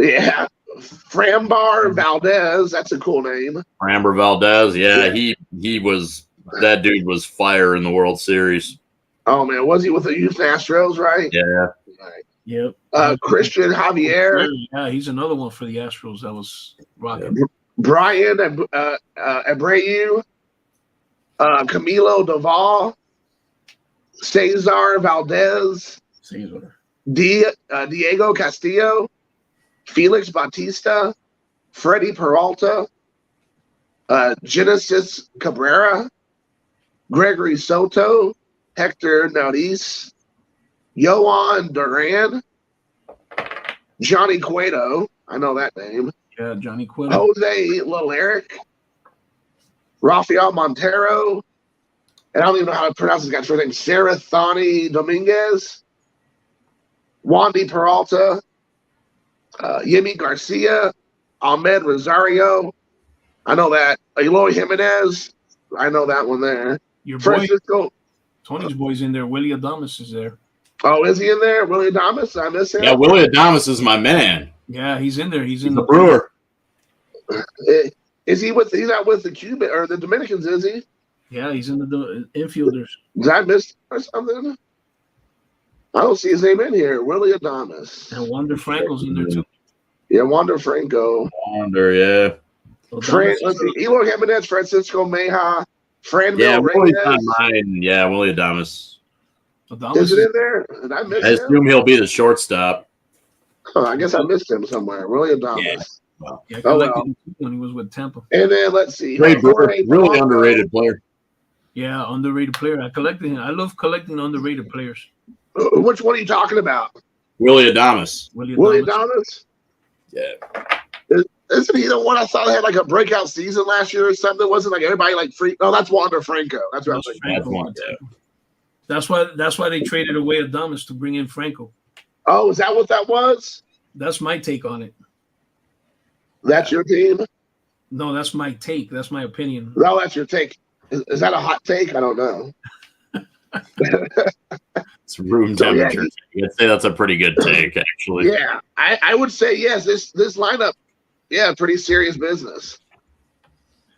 Yeah. Framber Valdez. That's a cool name. Framber Valdez. Yeah, he was – that dude was fire in the World Series. Oh, man. Was he with the Houston Astros, right? Yeah. Right. Yep. Christian Javier. Yeah, he's another one for the Astros that was rocking. Brian Abreu. Camilo Doval. Cesar Valdez. Diego Castillo. Felix Bautista. Freddie Peralta. Genesis Cabrera. Gregory Soto. Hector Nariz. Yohan Duran. Johnny Cueto. I know that name. Yeah, Johnny Cueto. Jose Leleric. Rafael Montero. And I don't even know how to pronounce this guy's first name. Sarah Thani Dominguez. Wandy Peralta. Yimi Garcia. Ahmed Rosario. I know that. Eloy Jimenez. I know that one there. Your boy, Francisco. Tony's boy's in there. Willie Adames is there. Oh, is he in there? Willie Adames? I miss him. Yeah, Willie Adames is my man. Yeah, he's in there. He's in the Brewer. Is he with? He's not with the Cuban or the Dominicans, is he? Yeah, he's in the infielders. Did I miss or something? I don't see his name in here. Willie Adames. And Wander Franco's in there too. Yeah, Wander Franco. Wander, yeah. Let's see. Eloy Jimenez, Francisco Meja, Franville Willie's Reyes. on mine. Yeah, Willie Adames. Is it in there? Did I miss him? I assume he'll be the shortstop. Oh, I guess I missed him somewhere. Willie Adames. Yeah. Well. Yeah, I collected him when he was with Tampa. And then let's see. Great really underrated player. Yeah, underrated player. I collected him. I love collecting underrated players. Which one are you talking about? Willie Adames. Willie Adames? Yeah. Isn't he the one I thought had like a breakout season last year or something? Wasn't like everybody like free? No, that's Wander Franco. That's what That's why they traded away Adames to bring in Franco. Oh, is that what that was? That's my take on it. That's your team? No, that's my take. That's my opinion. No, that's your take. Is that a hot take? I don't know. It's room temperature. Yeah. I'd say that's a pretty good take, actually. Yeah, I would say yes. This lineup, yeah, pretty serious business.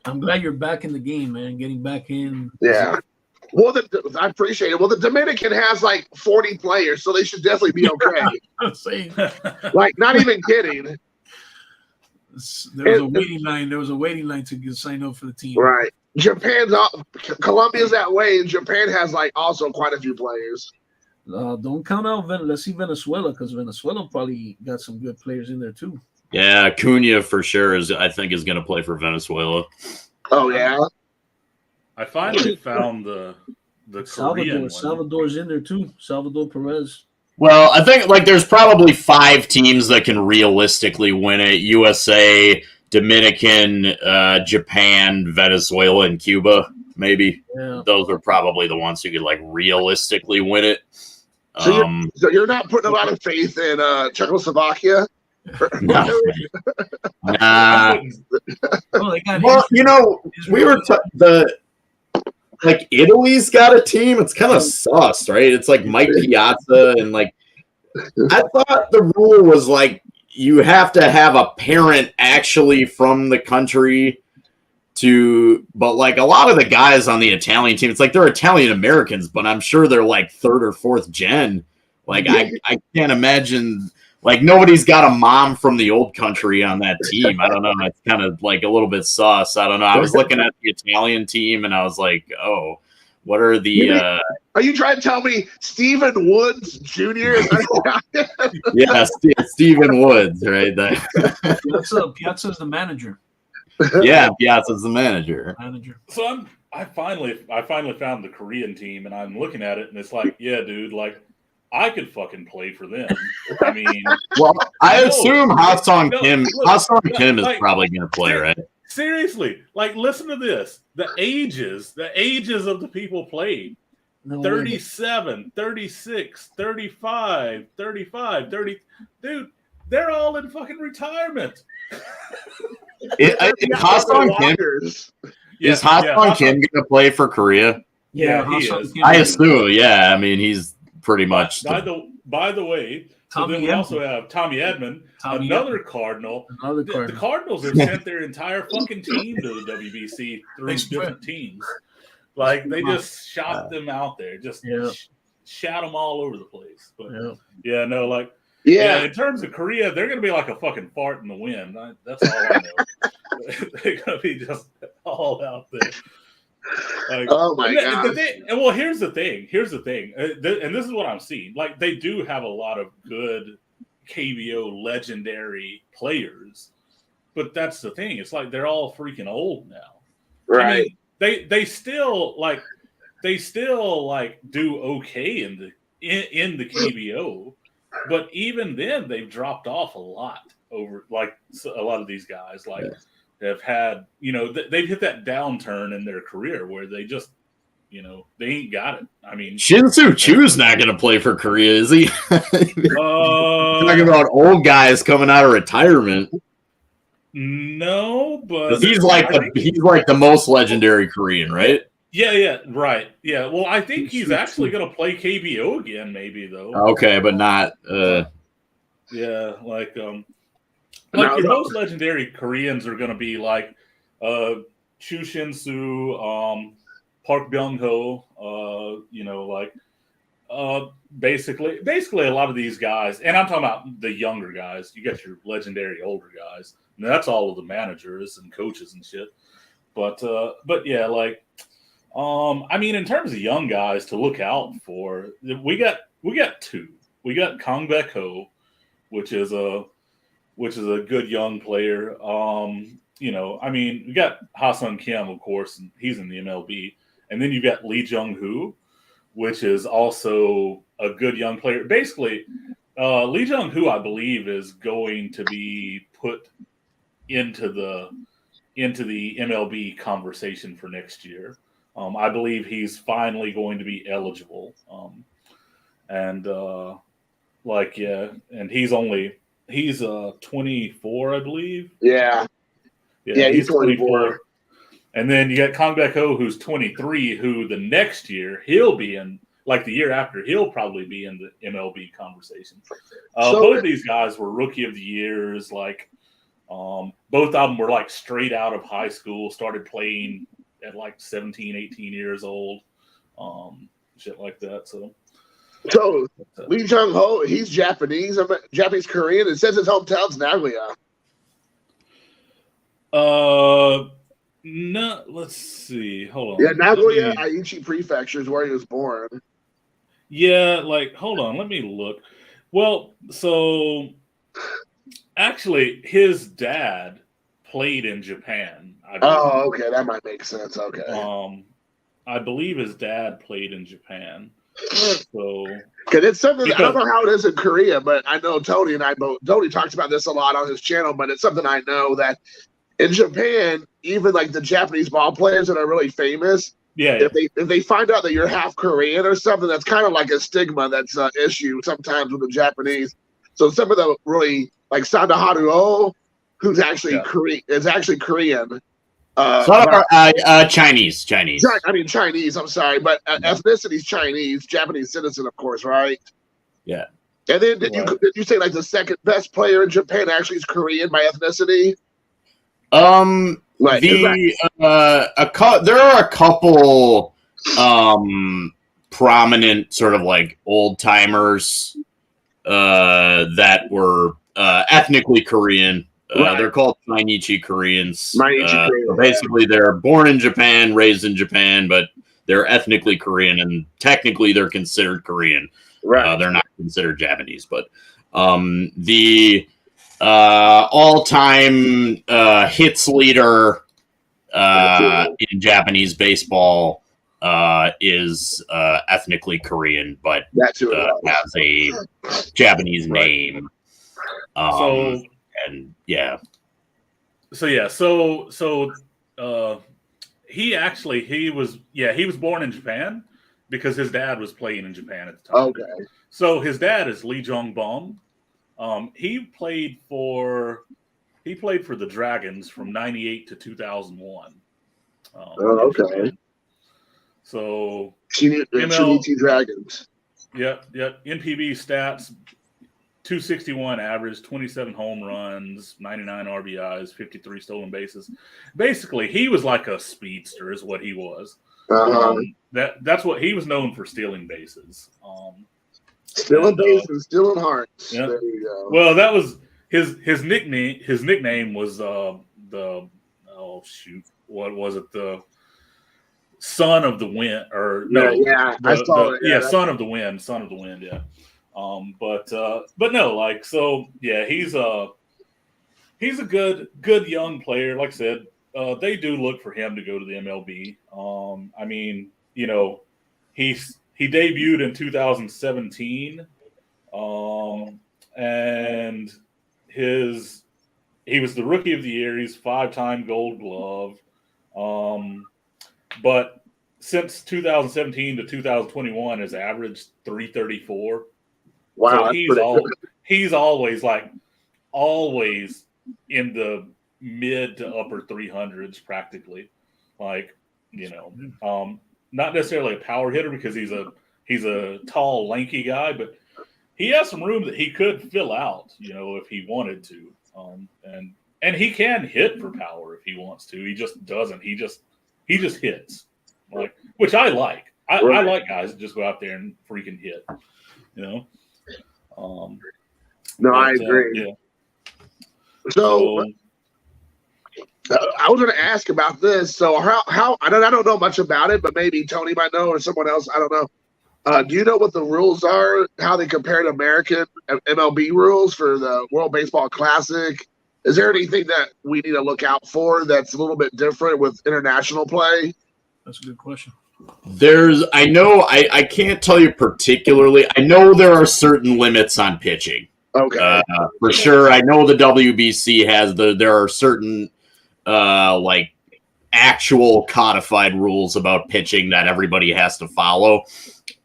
I'm glad you're back in the game, man. Getting back in. Yeah. Well, I appreciate it. Well, the Dominican has like 40 players, so they should definitely be okay. I'm saying. Like, not even kidding. There was a waiting line. There was a waiting line to get signed up for the team. Right. Colombia's that way, and Japan has like also quite a few players. Don't count out. Let's see Venezuela, because Venezuela probably got some good players in there too. Yeah, Cunha for sure I think is going to play for Venezuela. Oh yeah. I finally found the Korean one. Salvador's in there too. Salvador Perez. Well, I think like there's probably 5 teams that can realistically win it: USA, Dominican, Japan, Venezuela, and Cuba. Maybe those are probably the ones who could like realistically win it. So you're not putting a lot of faith in Czechoslovakia? No. Nah. Well, you know, we were like Italy's got a team. It's kind of sus, right? It's like Mike Piazza, and like I thought the rule was like you have to have a parent actually from the country but like a lot of the guys on the Italian team, it's like they're Italian Americans, but I'm sure they're like 3rd or 4th gen. Like I can't imagine. Like, nobody's got a mom from the old country on that team. I don't know. It's kind of like a little bit sus. I don't know. I was looking at the Italian team, and I was like, oh, what are the... Are you trying to tell me Stephen Woods Jr.? Yeah, Stephen Woods, right? Piazza's the manager. Yeah, Piazza's the manager. So I finally found the Korean team, and I'm looking at it, and it's like, yeah, dude, like, I could fucking play for them. I mean, well, I assume Ha-Sung Kim is probably going to play, right? Seriously, like, listen to this. The ages of the people played. 37, 36, 35, 30. Dude, they're all in fucking retirement. Is Ha-Sung Kim going to play for Korea? Yeah, he is. I assume, yeah. I mean, he's pretty much. By the way, we also have Tommy Edman, another Cardinal. The Cardinals have sent their entire fucking team to the WBC through different teams. Like, they just shot them out there, just shot them all over the place. But in terms of Korea, they're going to be like a fucking fart in the wind. That's all I know. They're going to be just all out there. Like, oh my god! Well, here's the thing, and this is what I'm seeing. Like, they do have a lot of good KBO legendary players, but that's the thing. It's like they're all freaking old now, right? I mean, they still do okay in the KBO, but even then they've dropped off a lot over like a lot of these guys like. Yeah. Have had, they've hit that downturn in their career where they just, they ain't got it. I mean, Shin-Soo Chu's not going to play for Korea, is he? Talking about old guys coming out of retirement. No, but he's like the most legendary Korean, right? Yeah, right. Yeah, well, I think he's actually going to play KBO again, maybe though. Okay, but not. Yeah, like Like your most legendary Koreans are going to be like Chu Shin-soo, Park Byung-ho, basically a lot of these guys, and I'm talking about the younger guys. You got your legendary older guys, and that's all of the managers and coaches and shit. But yeah, like, I mean, in terms of young guys to look out for, we got two. We got Kang Baek-ho, which is a good young player. I mean, we got Ha-Sung Kim, of course, and he's in the MLB, and then you got Lee Jung-hoo, which is also a good young player. Basically, Lee Jung-hoo, I believe, is going to be put into the MLB conversation for next year. I believe he's finally going to be eligible. And he's 24, I believe. Yeah, he's 24. And then you got Kang Baek-ho, who's 23, who the next year he'll be in, like the year after, he'll probably be in the MLB conversation. Both of these guys were rookie of the years. Like, both of them were like straight out of high school, started playing at like 17, 18 years old, shit like that. So Lee Jung-ho, he's Japanese. I'm Japanese Korean. It says his hometown's Nagoya. No, let's see. Hold on. Yeah, Nagoya, Aichi Prefecture is where he was born. Yeah, like, hold on. Let me look. Well, so actually, his dad played in Japan. Oh, okay. That might make sense. Okay. I believe his dad played in Japan. So, because it's something, I don't know how it is in Korea, but I know Tony and I both, Tony talks about this a lot on his channel, but it's something I know that in Japan, even like the Japanese ball players that are really famous, if they find out that you're half Korean or something, that's kind of like a stigma that's an issue sometimes with the Japanese. So some of the really, like Sanda Haruo, who's actually Korean, is actually Korean. Chinese. I mean Chinese. I'm sorry, but ethnicity is Chinese. Japanese citizen, of course, right? Yeah. And then did you say like the second best player in Japan actually is Korean by ethnicity? There are a couple prominent sort of like old timers that were ethnically Korean. They're called Mainichi Koreans. So basically, they're born in Japan, raised in Japan, but they're ethnically Korean, and technically they're considered Korean. Right. They're not considered Japanese, but the all-time hits leader in Japanese baseball is ethnically Korean, but has a Japanese name. He was born in Japan because his dad was playing in Japan at the time. Okay. So his dad is Lee Jong-bom. He played for the Dragons from 98 to 2001. Okay. So Shinichi Dragons. Yep. NPB stats: 261 average, 27 home runs, 99 RBIs, 53 stolen bases. Basically, he was like a speedster, is what he was. That's what he was known for, stealing bases. Stealing bases, stealing hearts. Yeah. There you go. Well, that was his nickname. His nickname was what was it? The Son of the Wind, or no? I saw it. Yeah, Son of the Wind. Son of the Wind. Yeah. But no, like, so yeah, he's a good young player. Like I said, they do look for him to go to the MLB. I mean, he debuted in 2017, and he was the rookie of the year. He's 5-time Gold Glove. But since 2017 to 2021, has averaged 334. Wow, so he's always in the mid to upper 300s, practically. Like, not necessarily a power hitter because he's a tall, lanky guy, but he has some room that he could fill out, if he wanted to. And he can hit for power if he wants to. He just doesn't. He just hits, which I like. I like guys that just go out there and freaking hit. No, I agree. Yeah. So I was going to ask about this. So how I don't know much about it, but maybe Tony might know or someone else. I don't know. Do you know what the rules are? How they compare to American MLB rules for the World Baseball Classic? Is there anything that we need to look out for that's a little bit different with international play? That's a good question. I can't tell you particularly. I know there are certain limits on pitching. Okay. For sure. I know the WBC there are certain actual codified rules about pitching that everybody has to follow.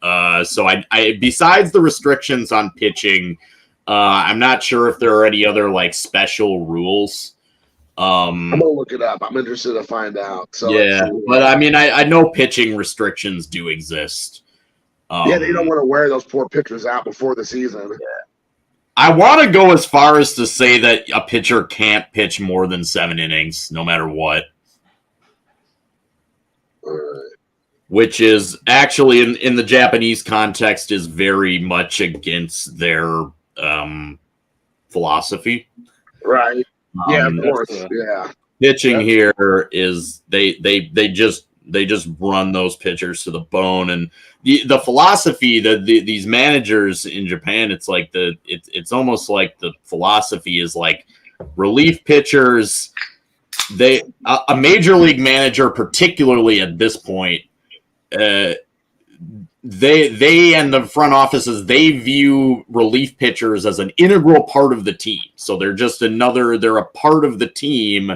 So I besides the restrictions on pitching, I'm not sure if there are any other special rules. I'm gonna look it up. I'm interested to find out. So yeah, but I mean, I know pitching restrictions do exist. They don't want to wear those poor pitchers out before the season. Yeah. I want to go as far as to say that a pitcher can't pitch more than 7 innings, no matter what. Which is actually in the Japanese context is very much against their philosophy. Right. Yeah, of course. Yeah. Pitching here is they just run those pitchers to the bone, and the philosophy that these managers in Japan, it's like it's almost like the philosophy is like relief pitchers. A major league manager, particularly at this point, they and the front offices, they view relief pitchers as an integral part of the team. So they're a part of the team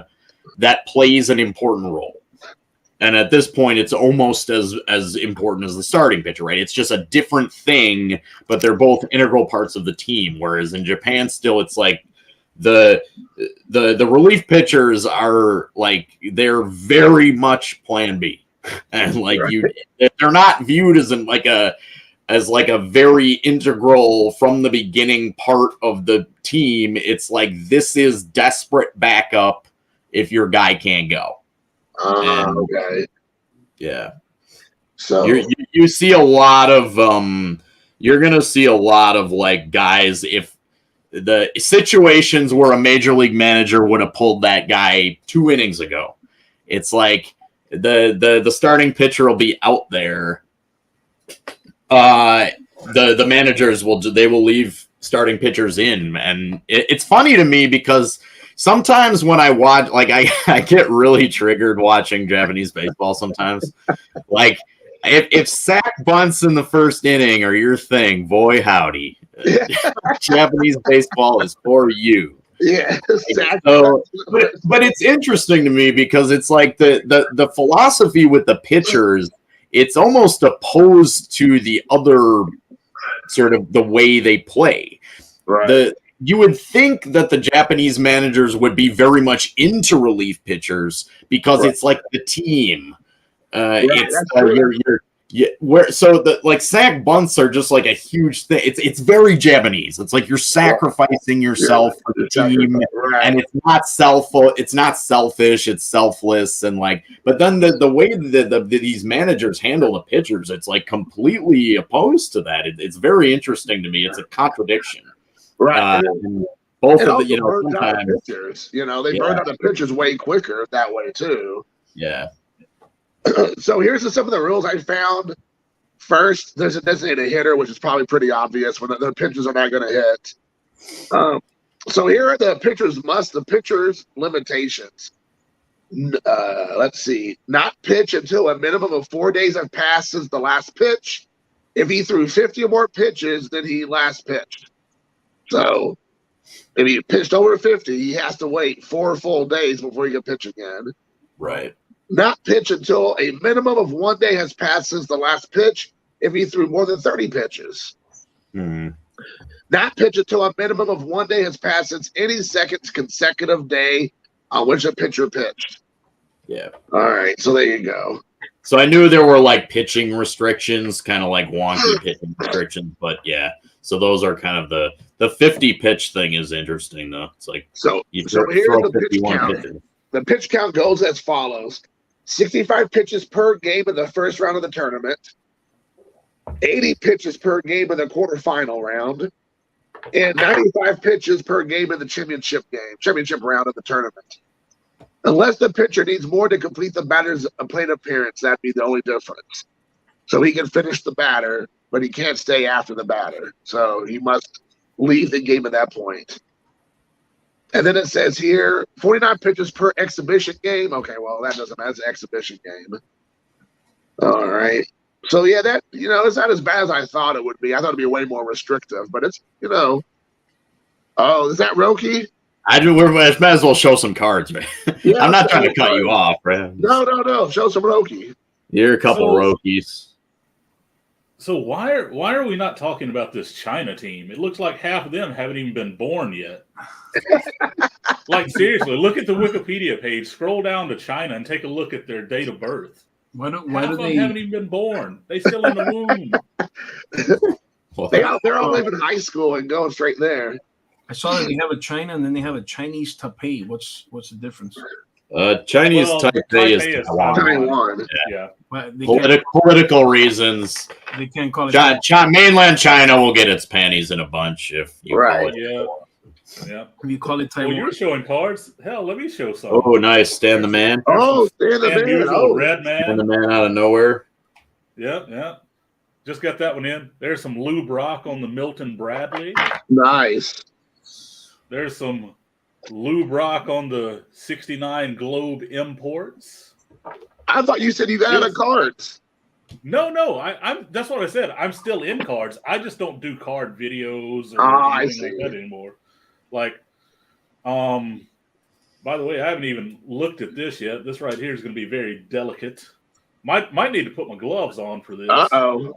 that plays an important role. And at this point, it's almost as important as the starting pitcher, right? It's just a different thing, but they're both integral parts of the team. Whereas in Japan, still, it's like the relief pitchers are they're very much plan B. And they're not viewed as a very integral from the beginning part of the team. It's like this is desperate backup if your guy can't go. Okay. Yeah. So you see a lot of you're gonna see a lot of guys, if the situations where a major league manager would have pulled that guy 2 innings ago, it's like the starting pitcher will be out there. The managers will leave starting pitchers in, and it's funny to me because sometimes when I watch, I get really triggered watching Japanese baseball. Sometimes, if sack bunts in the first inning are your thing, boy howdy, Japanese baseball is for you. Yeah, exactly. So, but it's interesting to me because it's like the philosophy with the pitchers, it's almost opposed to the other sort of the way they play. Right. You would think that the Japanese managers would be very much into relief pitchers because it's like the team. Sack bunts are just like a huge thing. It's very Japanese. It's like you're sacrificing yourself for the team, and it's not selfish. It's selfless, and but then the way that these managers handle the pitchers, it's completely opposed to that. It's very interesting to me. It's a contradiction. Right. Both of the sometimes pitchers, they burn out the pitchers way quicker that way too. Yeah. So here's some of the rules I found. First, there's a designated hitter, which is probably pretty obvious when the pitchers are not going to hit. So here are the pitcher's limitations. Let's see. Not pitch until a minimum of 4 days have passed since the last pitch. If he threw 50 or more pitches, then he last pitched. So if he pitched over 50, he has to wait 4 full days before he can pitch again. Right. Not pitch until a minimum of 1 day has passed since the last pitch if he threw more than 30 pitches. Mm-hmm. Not pitch until a minimum of 1 day has passed since any second consecutive day on which a pitcher pitched. Yeah. All right, so there you go. So I knew there were pitching restrictions, kind of wonky pitching restrictions, but yeah. So those are kind of the 50 pitch thing is interesting though. It's like so you here's the pitch 51 count. pitches. The pitch count goes as follows: 65 pitches per game in the first round of the tournament, 80 pitches per game in the quarterfinal round, and 95 pitches per game in the championship round of the tournament. Unless the pitcher needs more to complete the batter's plate appearance, that'd be the only difference. So he can finish the batter, but he can't stay after the batter. So he must leave the game at that point. And then it says here, 49 pitches per exhibition game. Okay, well, that doesn't matter. That's an exhibition game. All right. So, yeah, that, it's not as bad as I thought it would be. I thought it'd be way more restrictive, but it's, Oh, is that Roki? Might as well show some cards, man. Yeah, I'm not trying to cut you off, man. No. Show some Roki. You're a couple Rokies. So why are we not talking about this China team? It looks like half of them haven't even been born yet. Like, seriously, look at the Wikipedia page, scroll down to China and take a look at their date of birth. Why half do of them they haven't even been born. They still in the womb. They're all leaving high school and going straight there. I saw that they have a China and then they have a Chinese Taipei. What's the difference? Chinese Taipei is Taiwan. Yeah. Political reasons. They can't call it mainland China will get its panties in a bunch if you call it. Yeah. If you call it Taiwan. Well, you're showing cards. Hell, let me show some. Oh, nice. Stan the Man. Oh, Stan the Man. Oh. Red Man. Stan the Man out of nowhere. Yeah. Just got that one in. There's some Lou Brock on the Milton Bradley. Nice. There's some Lou Brock on the 69 Globe Imports. I thought you said you got out of cards. No. I'm. That's what I said. I'm still in cards. I just don't do card videos or anything like that anymore. Like, by the way, I haven't even looked at this yet. This right here is going to be very delicate. Might need to put my gloves on for this.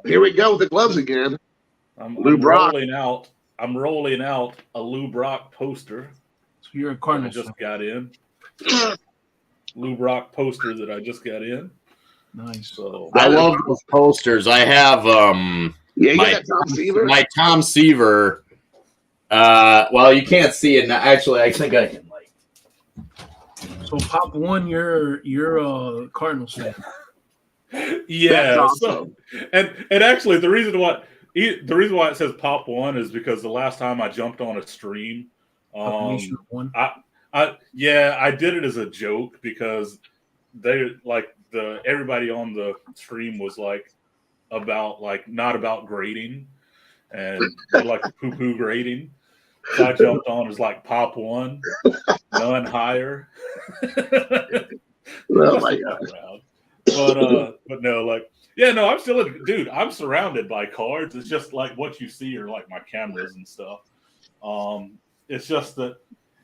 Here we go with the gloves again. I'm rolling out a Lou Brock poster. So you're a Cardinals. I just got in. Lou Brock poster that I just got in. Nice. So I love those posters. I have my Tom Seaver. Well, you can't see it now. Actually, I think I can So Pop One, you're a Cardinals fan. Yeah. Awesome. So, and actually the reason why it says Pop One is because the last time I jumped on a stream, I did it as a joke because they everybody on the stream was not about grading and they like poo grading. So I jumped on as Pop One, none higher. Oh my God. But no, I'm still dude. I'm surrounded by cards. It's just what you see are my cameras and stuff. It's just that,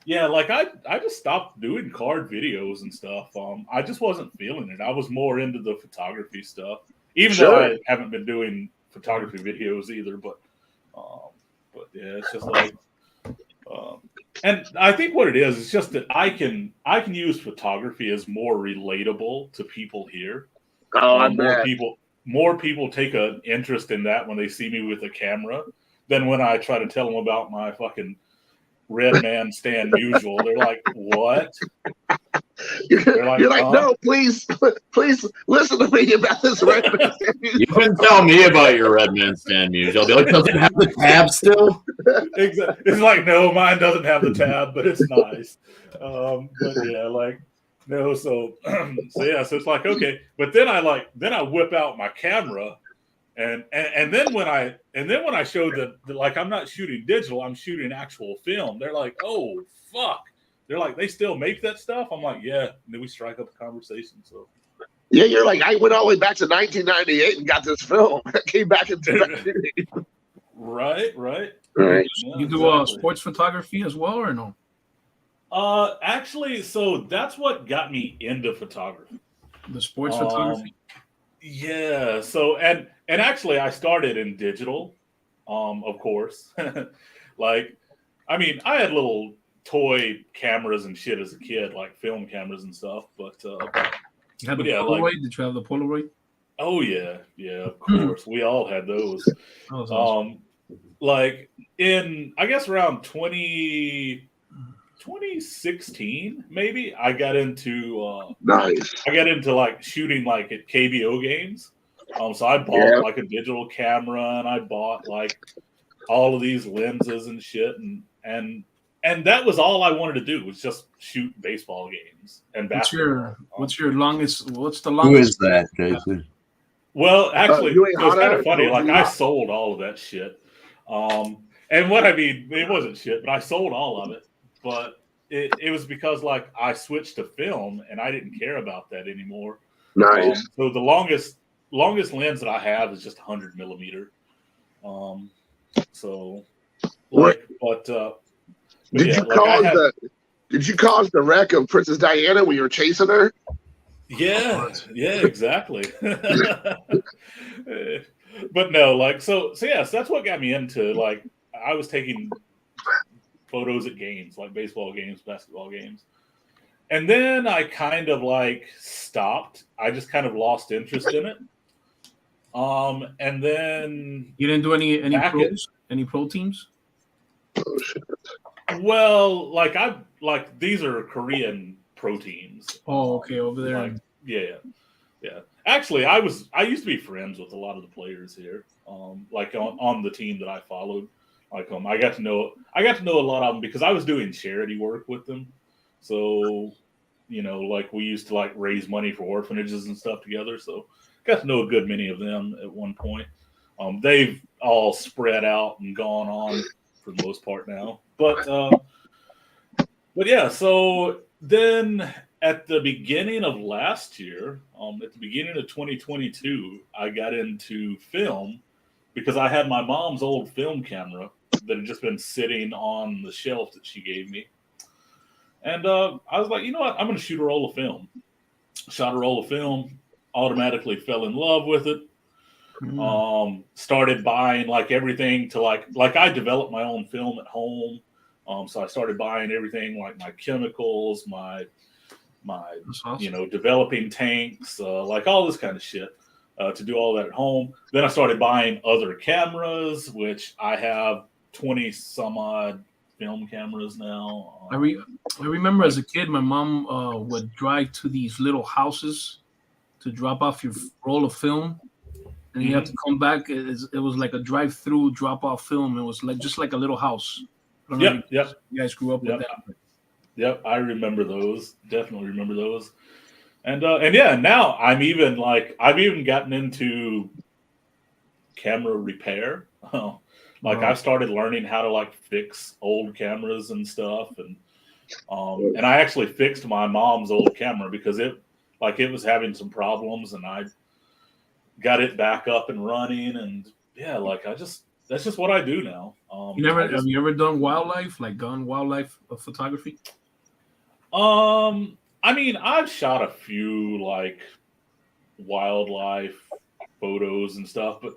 I just stopped doing card videos and stuff. I just wasn't feeling it. I was more into the photography stuff, even though I haven't been doing photography videos either. But yeah, it's just and I think what it is, it's just that I can use photography as more relatable to people here. More people take an interest in that when they see me with a camera than when I try to tell them about my fucking Red Man Stan Musial. They're like, what? You're like, no, please listen to me about this Red Man Stan Musial. You couldn't tell me about your Red Man Stan Musial. I'll be like, does it have the tab still? Exactly. It's like, no, mine doesn't have the tab, but it's nice. But yeah, no, so it's like, okay. But then I whip out my camera and then when I showed that I'm not shooting digital, I'm shooting actual film, they're like, oh fuck. They're like, they still make that stuff? I'm like, yeah. And then we strike up a conversation. So yeah, you're like, I went all the way back to 1998 and got this film. I came back in Right. Yeah, you do sports photography as well, or no? Actually, so that's what got me into photography. The sports photography? Yeah. So and actually I started in digital, of course. I had little toy cameras and shit as a kid, like film cameras and stuff. But you had the Polaroid? Did you have the Polaroid? Oh yeah, of course. We all had those. like in, I guess around 2016, maybe, I got into like shooting like at KBO games. So I bought like a digital camera, and I bought like all of these lenses and shit, and that was all I wanted to do, was just shoot baseball games and basketball. What's the longest? Who is that, Jason? Well, actually, it was kind of funny. Like, I sold all of that shit. And what I mean, it wasn't shit, but I sold all of it. But it was because, like, I switched to film, and I didn't care about that anymore. Nice. So the longest lens that I have is just 100 millimeter. So, like, did you cause the wreck of Princess Diana when you were chasing her? Yeah, exactly. But no, like, so yes, that's what got me into, like, I was taking photos at games, like baseball games, basketball games. And then I kind of like stopped. I just kind of lost interest in it. And then you didn't do any pro teams? Oh, shit. Well, like these are Korean pro teams. Oh, okay, over there. Like, yeah. Actually, I used to be friends with a lot of the players here. Like on the team that I followed. Like, I got to know a lot of them because I was doing charity work with them. So, like, we used to like raise money for orphanages and stuff together. So got to know a good many of them at one point. They've all spread out and gone on for the most part now. But yeah, so then at the beginning of last year, at the beginning of 2022, I got into film because I had my mom's old film camera that had just been sitting on the shelf that she gave me. And I was like, you know what? I'm going to shoot a roll of film. Shot a roll of film, automatically fell in love with it. Started buying like everything to like I developed my own film at home. So I started buying everything, like my chemicals, my awesome. Developing tanks, like all this kind of shit, to do all that at home. Then I started buying other cameras, which I have 20 some odd film cameras now. I remember as a kid, my mom would drive to these little houses to drop off your roll of film. And you have to come back. It was like a drive-through drop-off film. It was like just like a little house. Yep. You guys grew up with that. Yep, I remember those. Definitely remember those. And yeah, now I've even gotten into camera repair. I've started learning how to like fix old cameras and stuff, and I actually fixed my mom's old camera because it was having some problems, and I got it back up and running, and yeah, that's just what I do now. Have you ever done wildlife, like gun wildlife photography? I mean, I've shot a few like wildlife photos and stuff, but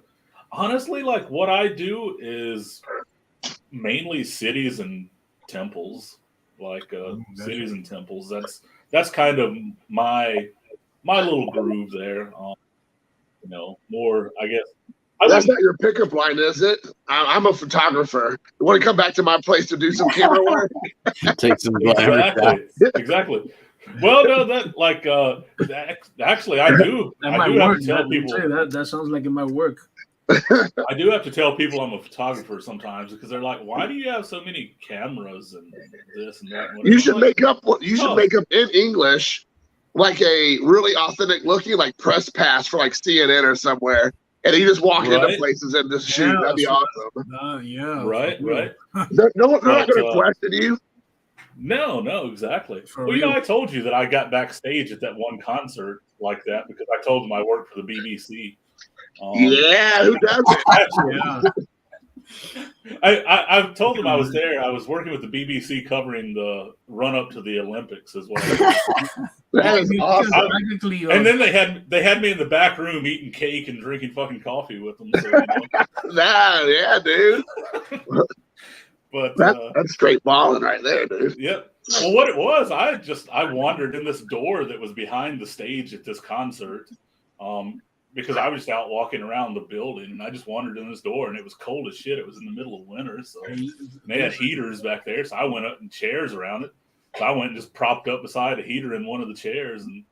honestly, like what I do is mainly cities and temples, like cities and temples. That's kind of my little groove there. More, I guess. That's not your pickup line, is it? I'm a photographer. You want to come back to my place to do some camera work? Take some exactly. Well, no, that like actually, I do. I do have to tell people that sounds like it might work. I do have to tell people I'm a photographer sometimes because they're like, "Why do you have so many cameras and this and that?" You should make up. You should make up in English, like a really authentic looking, like press pass for like CNN or somewhere. And you just walk into places and just shoot. That'd be awesome. Yeah. Right. No one's not going to question you. No, exactly. I told you that I got backstage at that one concert like that because I told them I worked for the BBC. Yeah, who doesn't? I told them I was there. I was working with the BBC covering the run up to the Olympics as well. That is awesome. And then they had me in the back room eating cake and drinking fucking coffee with them. So, yeah, dude. But that's straight balling right there, dude. Yep. Well, what it was, I wandered in this door that was behind the stage at this concert. because I was just out walking around the building, and I just wandered in this door, and it was cold as shit. It was in the middle of winter, so they had heaters back there. So I went up and chairs around it. So I went and just propped up beside a heater in one of the chairs, and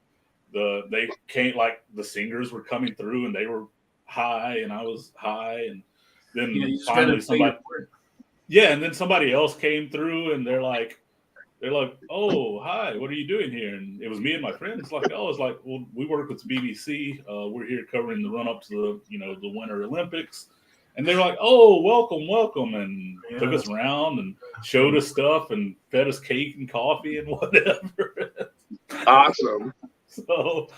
they came, like the singers were coming through, and they were high, and I was high, and then finally somebody else came through, and they're like, oh, hi, what are you doing here? And it was me and my friend. It's like, well, we work with BBC. We're here covering the run up to the Winter Olympics. And they're like, oh, welcome, and took us around and showed us stuff and fed us cake and coffee and whatever. Awesome. So,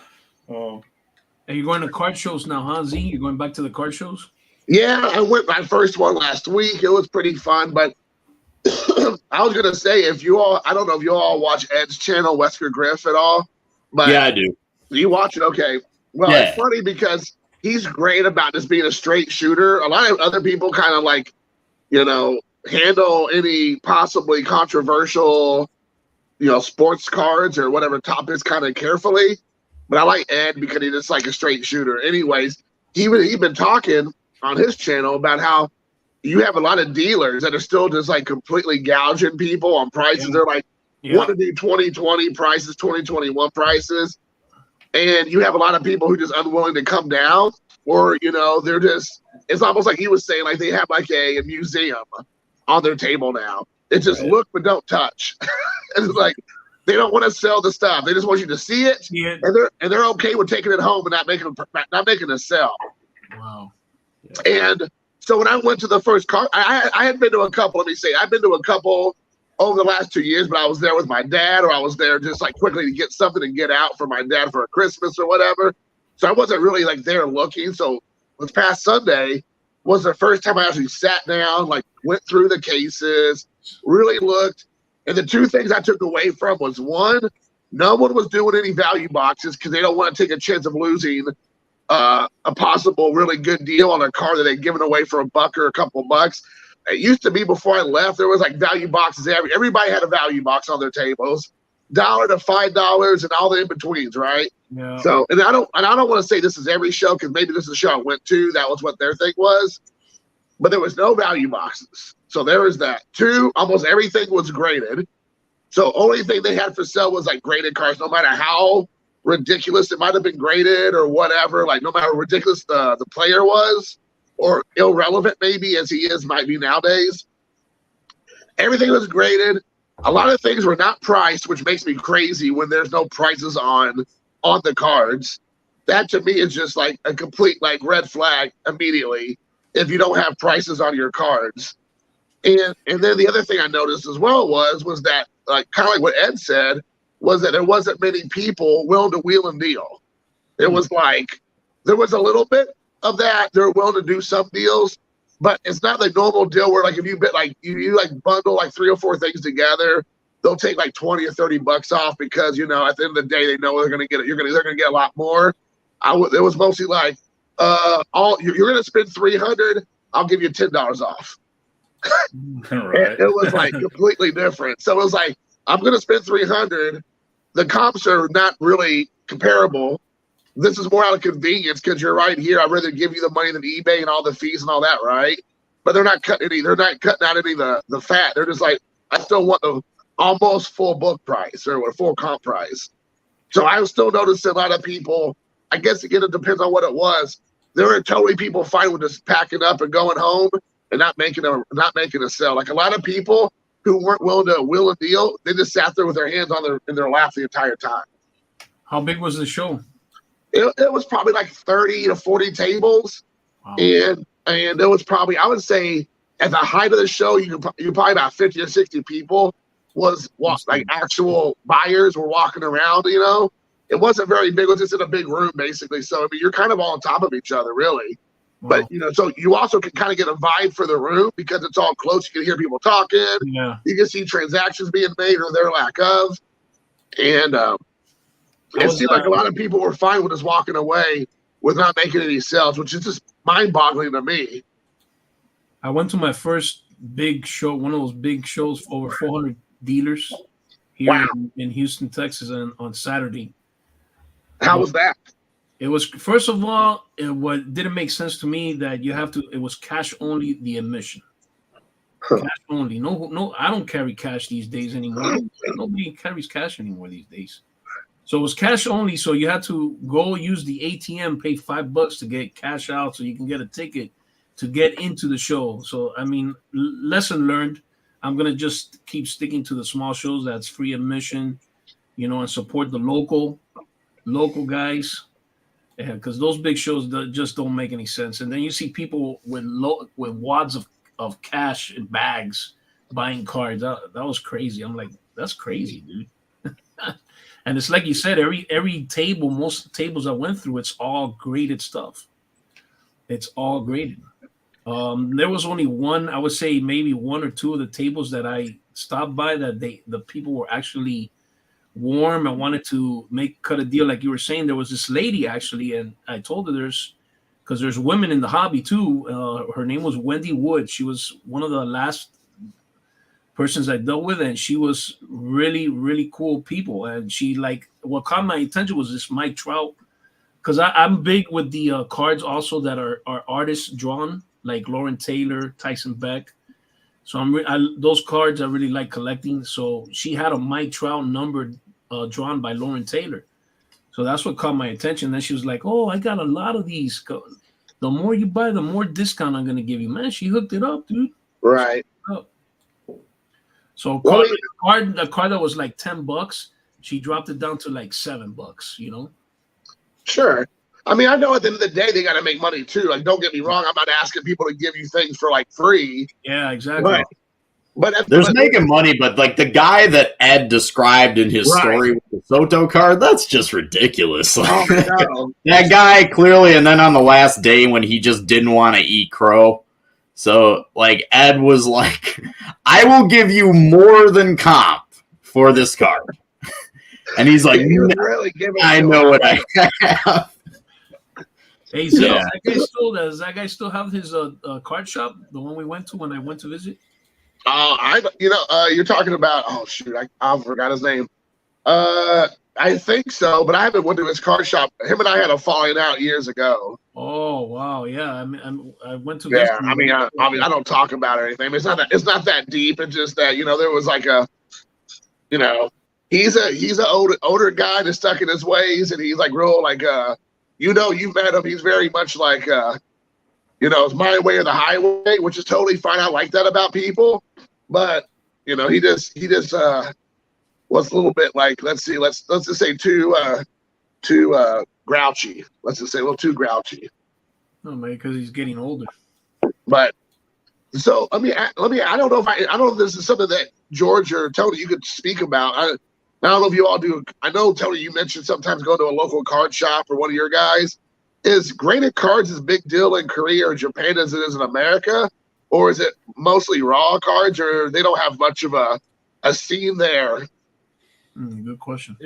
and you're going to card shows now, huh, Z? You're going back to the card shows? Yeah, I went my first one last week. It was pretty fun, but I was gonna say, I don't know if you all watch Ed's channel, Wesker Griff, at all. But yeah, I do. You watch it, okay? Well, It's funny because he's great about just being a straight shooter. A lot of other people kind of like, handle any possibly controversial, sports cards or whatever topics kind of carefully. But I like Ed because he's just like a straight shooter. Anyways, he's been talking on his channel about how you have a lot of dealers that are still just like completely gouging people on prices. Yeah. They're like, want to do 2020 prices, 2021 prices. And you have a lot of people who are just unwilling to come down, or, they're just, it's almost like he was saying, like they have like a museum on their table now. It's just look, but don't touch. It's like, they don't want to sell the stuff. They just want you to see it. Yeah. And they're okay with taking it home and not making a sell. Wow. Yeah. And so when I went to the first car, I had been to a couple. Let me say, I've been to a couple over the last 2 years, but I was there with my dad, or I was there just like quickly to get something and get out for my dad for a Christmas or whatever. So I wasn't really like there looking. So this past Sunday was the first time I actually sat down, like went through the cases, really looked. And the two things I took away from was, one, no one was doing any value boxes because they don't want to take a chance of losing a possible really good deal on a car that they'd given away for $1 or a couple of bucks. It used to be before I left, there was like value boxes. Everybody had a value box on their tables, $1 to $5 and all the in-betweens, right? Yeah. So, and I don't want to say this is every show, because maybe this is the show I went to. That was what their thing was. But there was no value boxes. So there was that. Two, almost everything was graded. So only thing they had for sale was like graded cars, no matter how ridiculous it might have been graded or whatever, like no matter how ridiculous the player was or irrelevant maybe as he might be nowadays. Everything was graded. A lot of things were not priced, which makes me crazy when there's no prices on the cards. That to me is just like a complete like red flag immediately if you don't have prices on your cards. And then the other thing I noticed as well was that, like kind of like what Ed said, was that there wasn't many people willing to wheel and deal. It was like there was a little bit of that. They're willing to do some deals, but it's not the normal deal where like if you bet like you like bundle like 3 or 4 things together, they'll take like $20 or $30 off because at the end of the day they know they're gonna get it. They're gonna get a lot more. It was mostly like you're gonna spend $300, I'll give you $10 off. Right. It was like completely different. So it was like, I'm going to spend $300. The comps are not really comparable. This is more out of convenience because you're right here. I'd rather give you the money than eBay and all the fees and all that, right? But they're not cutting out any of the fat. They're just like, I still want the almost full book price or full comp price. So I was still noticing a lot of people. I guess again, it depends on what it was. There were totally people fine with just packing up and going home and not making a sell. Like a lot of people who weren't willing to wheel a deal, they just sat there with their hands in their lap the entire time. How big was the show? It was probably like 30 to 40 tables. Wow. And it was probably, I would say, at the height of the show, you probably about 50 or 60 people was like actual buyers were walking around. It wasn't very big. It was just in a big room basically. So I mean, you're kind of all on top of each other, really. Wow. But so you also can kind of get a vibe for the room because it's all close. You can hear people talking. Yeah. You can see transactions being made or their lack of. And it seemed like a lot of people were fine with just walking away with not making any sales, which is just mind-boggling to me. I went to my first big show, one of those big shows, over 400 dealers here in Houston, Texas, on Saturday. How was that? It was, first of all, what didn't make sense to me that you have to. It was cash only, the admission. Huh. Cash only. No, no. I don't carry cash these days anymore. Nobody carries cash anymore these days. So it was cash only. So you had to go use the ATM, pay $5 to get cash out, so you can get a ticket to get into the show. So I mean, lesson learned. I'm gonna just keep sticking to the small shows that's free admission, and support the local guys. Yeah, because those big shows just don't make any sense. And then you see people with wads of cash in bags buying cards. That was crazy. I'm like, that's crazy, dude. And it's like you said, every table, most tables I went through, it's all graded stuff. It's all graded. There was only one, I would say maybe one or two of the tables that I stopped by that the people were actually warm and wanted to cut a deal. Like you were saying, there was this lady actually, and I told her because there's women in the hobby too. Her name was Wendy Wood. She was one of the last persons I dealt with, and she was really, really cool people. And she, like, what caught my attention was this Mike Trout, because I'm big with the cards also that are artists drawn, like Lauren Taylor, Tyson Beck. So those cards I really like collecting. So she had a Mike Trout number drawn by Lauren Taylor. So that's what caught my attention. Then she was like, "Oh, I got a lot of these. The more you buy, the more discount I'm gonna give you." Man, she hooked it up, dude. Right. So the card that was like $10, she dropped it down to like $7. Sure. I mean, I know at the end of the day they got to make money too. Like, don't get me wrong. I'm not asking people to give you things for like free. Yeah, exactly. But there's making money, but like the guy that Ed described in his story with the Soto card, that's just ridiculous. Like, no. That guy clearly, and then on the last day when he just didn't want to eat crow. So like Ed was like, I will give you more than comp for this card. And he's like, he was really giving I know what I have. Hey, Zil, does that guy still have his card shop? The one we went to when I went to visit? You're talking about, oh shoot, I forgot his name. I think so, but I haven't went to his card shop. Him and I had a falling out years ago. Oh wow, yeah. I mean, I went to. Yeah, I mean, I don't talk about it or anything. I mean, it's not that deep. It's just that there was like he's an older guy that's stuck in his ways, and he's like real like you've met him. He's very much like it's my way or the highway, which is totally fine. I like that about people, but he just was a little bit like, let's just say too grouchy. Let's just say a little too grouchy. Oh man, because he's getting older. But so I don't know if this is something that George or Tony you could speak about. I don't know if you all do. I know Tony, you mentioned sometimes going to a local card shop or one of your guys. Is graded cards as big deal in Korea or Japan as it is in America, or is it mostly raw cards, or they don't have much of a scene there? Good question.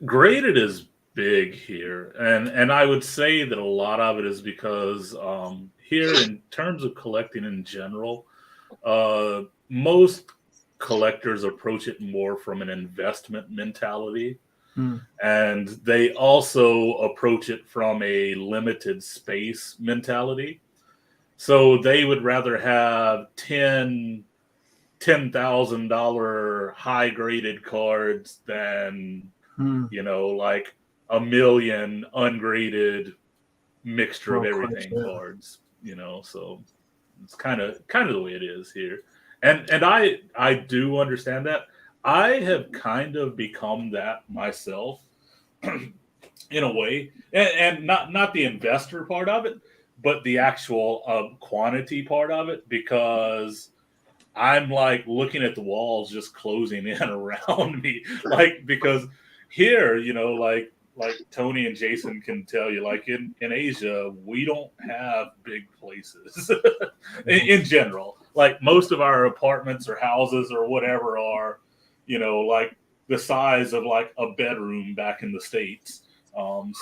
Graded is big here, and I would say that a lot of it is because here, in terms of collecting in general, most collectors approach it more from an investment mentality. And they also approach it from a limited space mentality. So they would rather have $10,000 high graded cards than like a million ungraded mixture of everything cards. So it's kind of the way it is here. And I do understand that. I have kind of become that myself in a way, and not the investor part of it, but the actual quantity part of it, because I'm like looking at the walls just closing in around me, like, because here, like Tony and Jason can tell you, like in Asia, we don't have big places in general. Like most of our apartments or houses or whatever are, like the size of like a bedroom back in the States. Like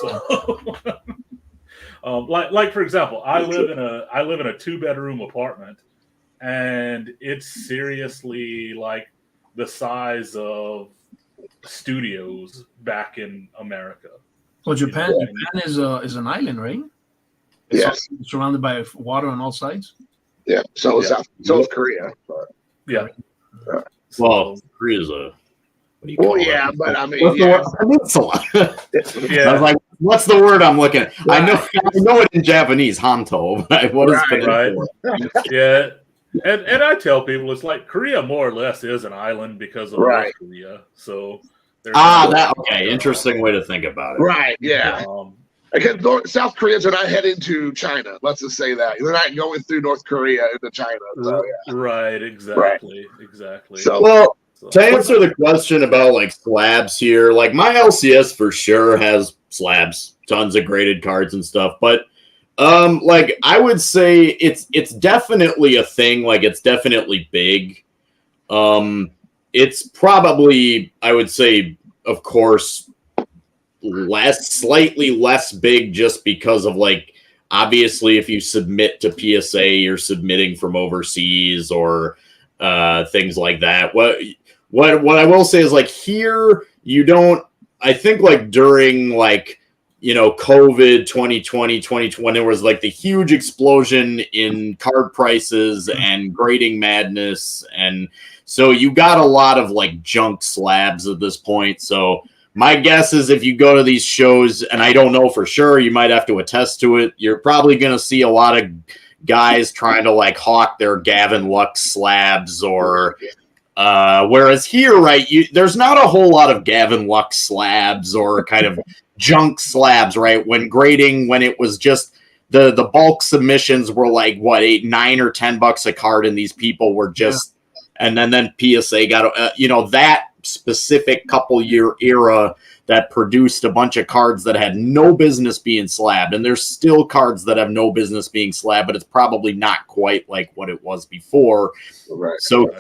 for example, I live in a 2-bedroom apartment, and it's seriously like the size of studios back in America. Well, Japan is an island, right? Yes. Surrounded by water on all sides. Yeah. So is Korea. But, Yeah. Well, Korea's a. What do you call yeah, that? but I mean, What's the word? Peninsula. Yeah. I was like, what's the word I'm looking at? Right. I know it in Japanese, Hanto. But what is peninsula? Yeah. And I tell people it's like Korea more or less is an island because of North Korea. So okay. Interesting way to think about it. Right. Yeah. Because South Koreans are not heading to China. Let's just say that they're not going through North Korea into China. So, yeah. Right. Exactly. So, well, to answer the question about like slabs here, like my LCS for sure has slabs, tons of graded cards and stuff, but like I would say it's definitely a thing, like it's definitely big. It's probably, I would say, of course, slightly less big just because of like obviously if you submit to PSA, you're submitting from overseas or things like that. What I will say is like here you don't. I think like during like COVID 2020 when there was like the huge explosion in card prices and grading madness, and so you got a lot of like junk slabs at this point. So my guess is if you go to these shows, and I don't know for sure, you might have to attest to it, you're probably going to see a lot of guys trying to like hawk their Gavin Lux slabs or whereas here, right, there's not a whole lot of Gavin Lux slabs or kind of junk slabs, right? When grading, when it was just the bulk submissions were like what, $8, $9 or $10 a card, and these people were just, and then PSA got that specific couple year era that produced a bunch of cards that had no business being slabbed, and there's still cards that have no business being slabbed, but it's probably not quite like what it was before.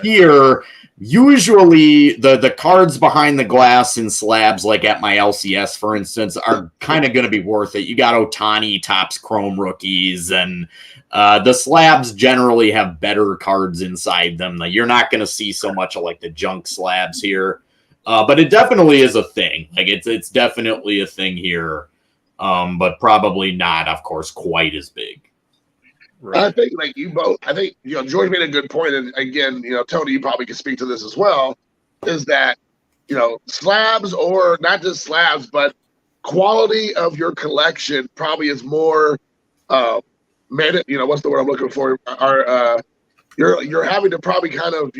Here, usually the cards behind the glass in slabs, like at my LCS, for instance, are kind of going to be worth it. You got Otani, Topps Chrome rookies, and the slabs generally have better cards inside them. You're not going to see so much of like the junk slabs here. But it definitely is a thing. Like it's definitely a thing here, but probably not, of course, quite as big. Right. I think like you both. I think George made a good point, and again, Tony, you probably can speak to this as well. Is that slabs, or not just slabs, but quality of your collection probably is more. What's the word I'm looking for? You're having to probably kind of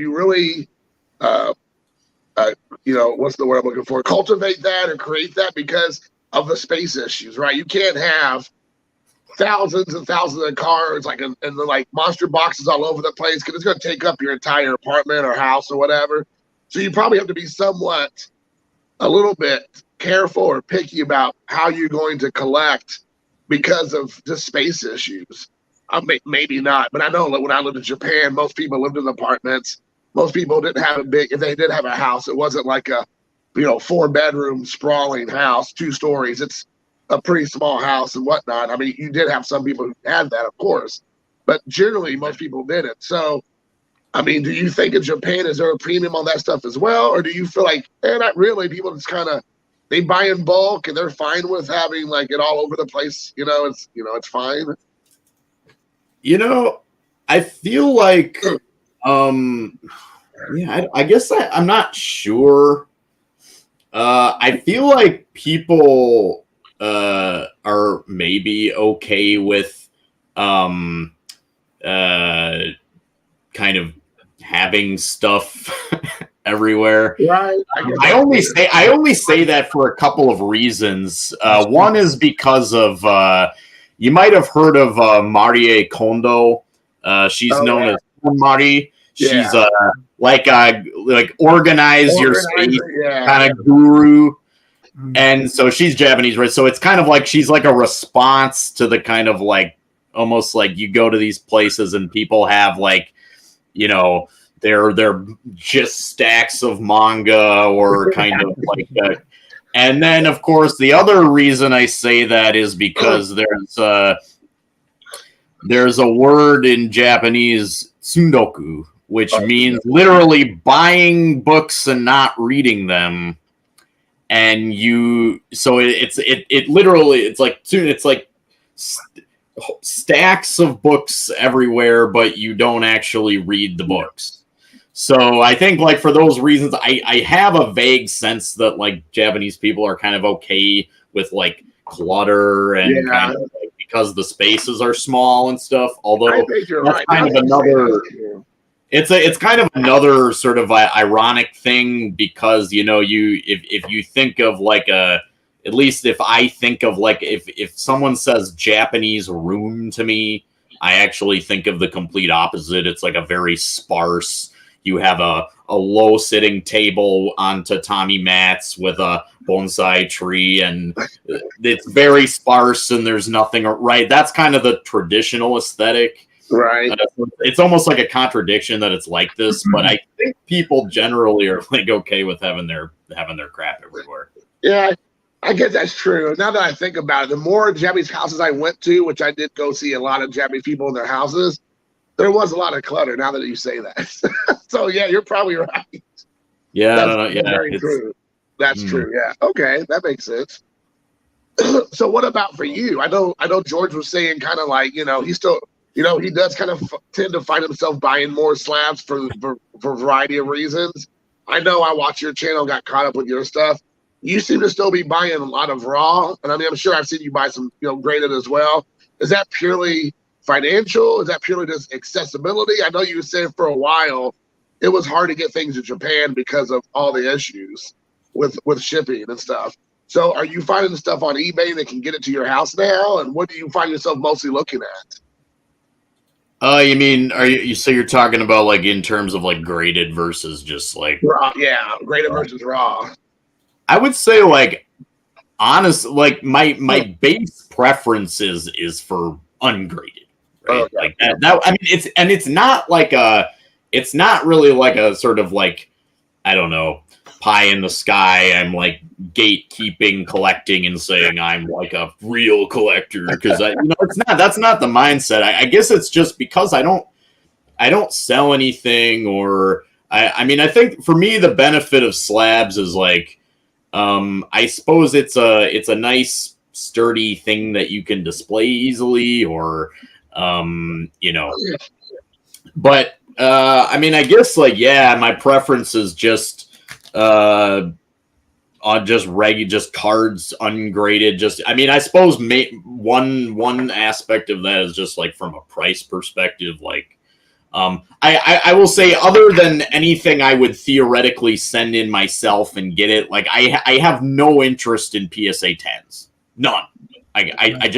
what's the word I'm looking for? Cultivate that or create that because of the space issues, right? You can't have thousands and thousands of cards and the like monster boxes all over the place because it's going to take up your entire apartment or house or whatever. So you probably have to be a little bit careful or picky about how you're going to collect because of just space issues. Maybe not, but I know that when I lived in Japan, most people lived in apartments. Most people didn't have if they did have a house, it wasn't like a, 4-bedroom sprawling house, 2 stories. It's a pretty small house and whatnot. I mean, you did have some people who had that, of course, but generally most people didn't. So, I mean, do you think in Japan, is there a premium on that stuff as well? Or do you feel like, not really, people just they buy in bulk and they're fine with having like it all over the place. It's fine. I feel like, I guess I'm not sure. I feel like people are maybe okay with kind of having stuff everywhere. Right. I only say that for a couple of reasons. One is because of you might have heard of Marie Kondo. She's known as Mari. She's like organize your space kind of guru. And so she's Japanese, right? So it's kind of like she's like a response to the kind of like almost like you go to these places and people have like, they're just stacks of manga or kind of like and then of course the other reason I say that is because there's a word in Japanese, tsundoku, which means literally buying books and not reading them. and it literally it's like stacks of books everywhere, but you don't actually read the books. So I think like for those reasons, I have a vague sense that like Japanese people are kind of okay with like clutter and kind of like, because the spaces are small and stuff. Although I think you're right. kind of another. It's kind of another sort of ironic thing because if you think of like at least if I think of like if someone says Japanese room to me, I actually think of the complete opposite. It's like a very sparse. You have a low sitting table on tatami mats with a bonsai tree, and it's very sparse and there's nothing right. That's kind of the traditional aesthetic. Right. It's almost like a contradiction that it's like this, but I think people generally are like okay with having their crap everywhere. Yeah, I guess that's true. Now that I think about it, the more Japanese houses I went to, which I did go see a lot of Japanese people in their houses, there was a lot of clutter. Now that you say that, so yeah, you're probably right. Yeah, that's very true. That's true. Yeah. Okay, that makes sense. So what about for you? I know George was saying kind of like he's still. He does kind of tend to find himself buying more slabs for a variety of reasons. I know I watch your channel, got caught up with your stuff. You seem to still be buying a lot of raw, and I mean, I'm sure I've seen you buy some, graded as well. Is that purely financial? Is that purely just accessibility? I know you said for a while it was hard to get things to Japan because of all the issues with shipping and stuff. So, are you finding stuff on eBay that can get it to your house now? And what do you find yourself mostly looking at? You mean so you're talking about like in terms of like graded versus just like raw? Yeah, graded versus raw. I would say like honest, like my base preference is for ungraded, right? Okay. Like that. I mean, it's not like it's not really like a sort of like I don't know pie in the sky. I'm like gatekeeping, collecting, and saying I'm like a real collector because that's not the mindset. I guess it's just because I don't sell anything, or I mean I think for me the benefit of slabs is like I suppose it's a nice sturdy thing that you can display easily, or but I mean I guess like yeah my preference is just on just cards ungraded. Just I mean I suppose one aspect of that is just like from a price perspective, like I will say other than anything I would theoretically send in myself and get it, like I have no interest in PSA 10s, none. I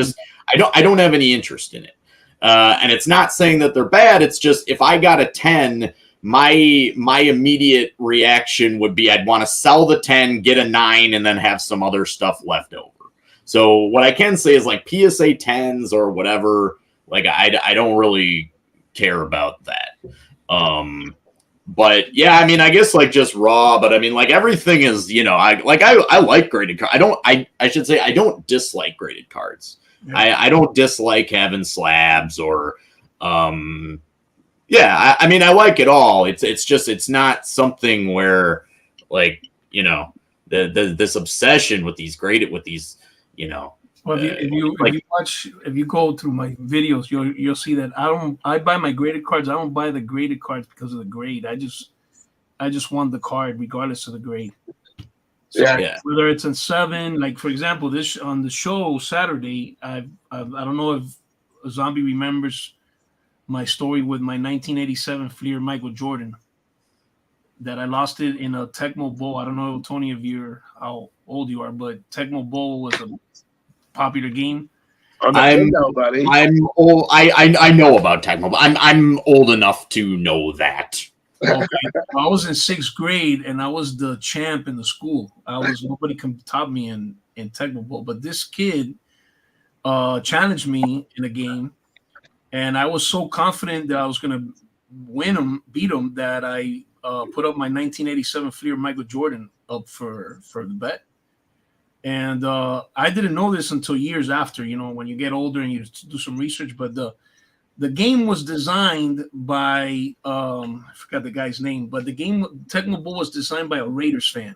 don't have any interest in it, and it's not saying that they're bad. It's just if I got a 10. My immediate reaction would be I'd want to sell the 10, get a 9, and then have some other stuff left over. So what I can say is like PSA 10s or whatever, like I don't really care about that. But yeah, I mean I guess like just raw, but I mean like everything is, I like graded cards. I should say I don't dislike graded cards. Yeah. I don't dislike having slabs or yeah, I mean, I like it all. It's just it's not something where like this obsession with these graded with these Well, if you go through my videos, you'll see that I buy my graded cards. I don't buy the graded cards because of the grade. I just want the card regardless of the grade. So yeah. Whether it's in 7, like for example, this on the show Saturday, I don't know if Zombie remembers my story with my 1987 Fleer Michael Jordan that I lost it in a Tecmo Bowl. I don't know, Tony, if you're how old you are, but Tecmo Bowl was a popular game. I'm old. I know about Tecmo, but I'm old enough to know that. Okay. I was in 6th grade and I was the champ in the school. Nobody can top me in Tecmo Bowl, but this kid challenged me in a game. And I was so confident that I was going to beat him, that I put up my 1987 Fleer Michael Jordan up for the bet. And I didn't know this until years after, when you get older and you do some research. But the game was designed by, I forgot the guy's name, but the game Tecmo Bowl was designed by a Raiders fan.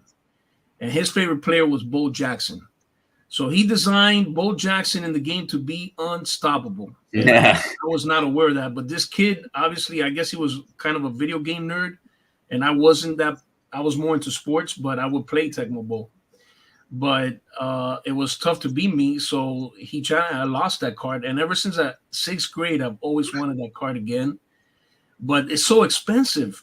and his favorite player was Bo Jackson. So he designed Bo Jackson in the game to be unstoppable. Yeah. I was not aware of that, but this kid, obviously, I guess he was kind of a video game nerd, and I wasn't that. I was more into sports, but I would play Tecmo Bowl. But it was tough to beat me, so I lost that card, and ever since that 6th grade, I've always wanted that card again. But it's so expensive.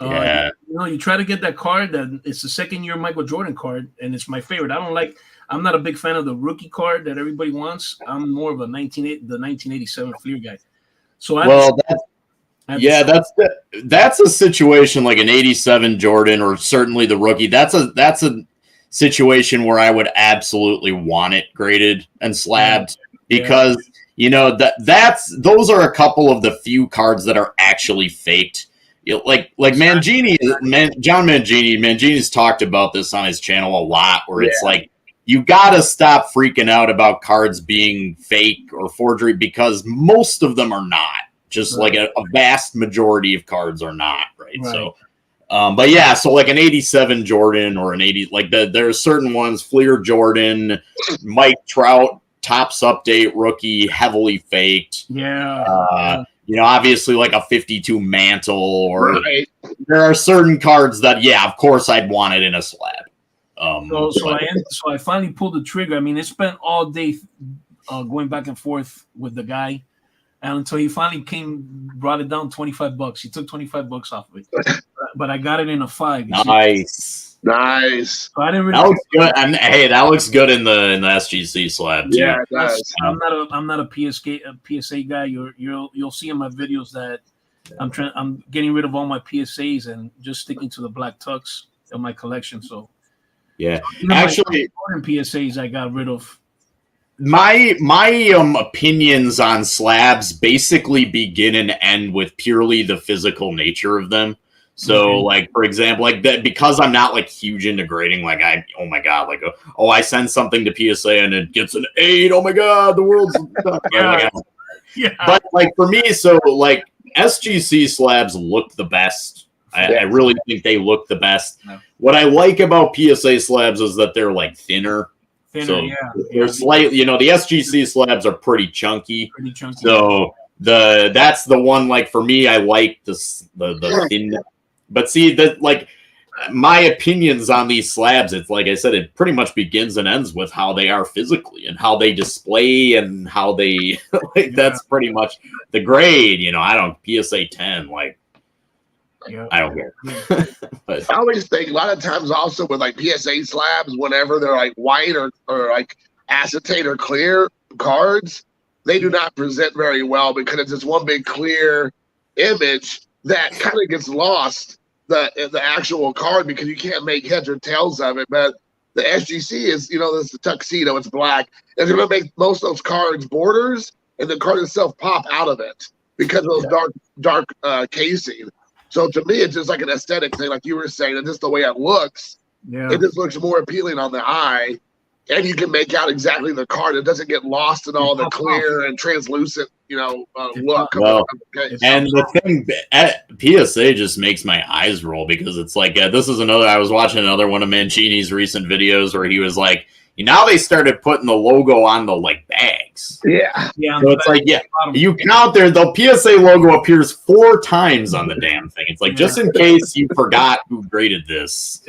Yeah. You try to get that card, that it's the second year Michael Jordan card, and it's my favorite. I'm not a big fan of the rookie card that everybody wants. I'm more of a the 1987 Fleer guy. So that's a situation like an 87 Jordan or certainly the rookie. That's a situation where I would absolutely want it graded and slabbed because those are a couple of the few cards that are actually faked. Like Mangini, John Mangini's talked about this on his channel a lot, where it's like you gotta stop freaking out about cards being fake or forgery because most of them are not. Just like a vast majority of cards are not, right? So, but yeah, so like an 87 Jordan or an 80, like there are certain ones, Fleer Jordan, Mike Trout, Topps Update rookie, heavily faked. Yeah. Obviously like a 52 Mantle, or there are certain cards that, of course I'd want it in a slab. So I finally pulled the trigger. I mean, it spent all day going back and forth with the guy, and until he finally brought it down $25. He took $25 off of it, but I got it in a 5. Nice. So I didn't really. That looks good, and hey, that looks good in the SGC slab too. Yeah, it does. I'm not a PSA guy. You'll see in my videos that I'm getting rid of all my PSAs and just sticking to the black tux in my collection. So. Yeah, actually, PSAs I got rid of. My opinions on slabs basically begin and end with purely the physical nature of them. So, like for example, like that, because I'm not like huge into grading. Like I send something to PSA and it gets an 8. Oh my god, the world's But like for me, so like SGC slabs look the best. I really think they look the best. Yeah. What I like about PSA slabs is that they're like thinner. They're slightly, the SGC slabs are pretty chunky. So that's the one. Like for me, I like the thin. But see that like my opinions on these slabs, it's like I said, it pretty much begins and ends with how they are physically and how they display and how they that's pretty much the grade. I don't PSA 10 like. Yeah. I don't care. But I always think a lot of times also with like PSA slabs, whenever they're like white or like acetate or clear cards, they do not present very well because it's just one big clear image that kind of gets lost the actual card because you can't make heads or tails of it. But the SGC is, this is the tuxedo, it's black. It's going to make most of those cards borders and the card itself pop out of it because of those dark casing. So to me, it's just like an aesthetic thing, like you were saying, and just the way it looks. Yeah. It just looks more appealing on the eye, and you can make out exactly the card. It doesn't get lost in all the clear and translucent, look. Well, and the thing, PSA just makes my eyes roll because it's like this is another. I was watching another one of Mancini's recent videos where he was like, now they started putting the logo on the like bags. Yeah. So it's like, you count there, the PSA logo appears 4 times on the damn thing. It's like, just in case you forgot who graded this,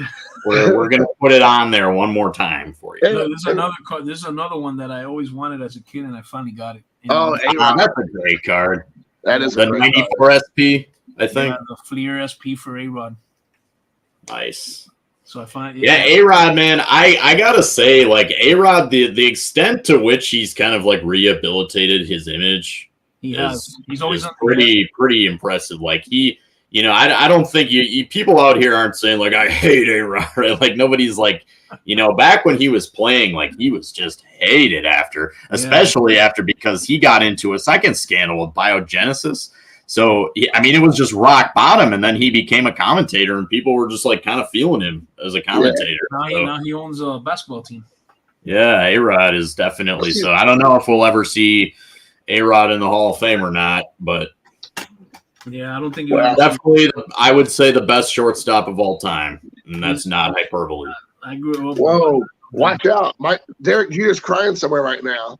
we're going to put it on there one more time for you. There's another card. This is another one that I always wanted as a kid, and I finally got it. That's a great card. That is the 94 SP, I think. Yeah, the Fleer SP for A-Rod. Nice. So I find A-Rod, man, I gotta say, like A-Rod, the extent to which he's kind of like rehabilitated his image, he's always pretty impressive. Like he, I don't think people out here aren't saying like I hate A-Rod, right? Like nobody's like, back when he was playing, like he was just hated especially after because he got into a second scandal with Biogenesis. So, it was just rock bottom, and then he became a commentator, and people were just, like, kind of feeling him as a commentator. Now he owns a basketball team. Yeah, A-Rod is definitely so. I don't know if we'll ever see A-Rod in the Hall of Fame or not, but... Yeah, I don't think... definitely, I would say the best shortstop of all time, and that's not hyperbole. I grew up. Whoa, watch out. Derek Jeter's crying somewhere right now.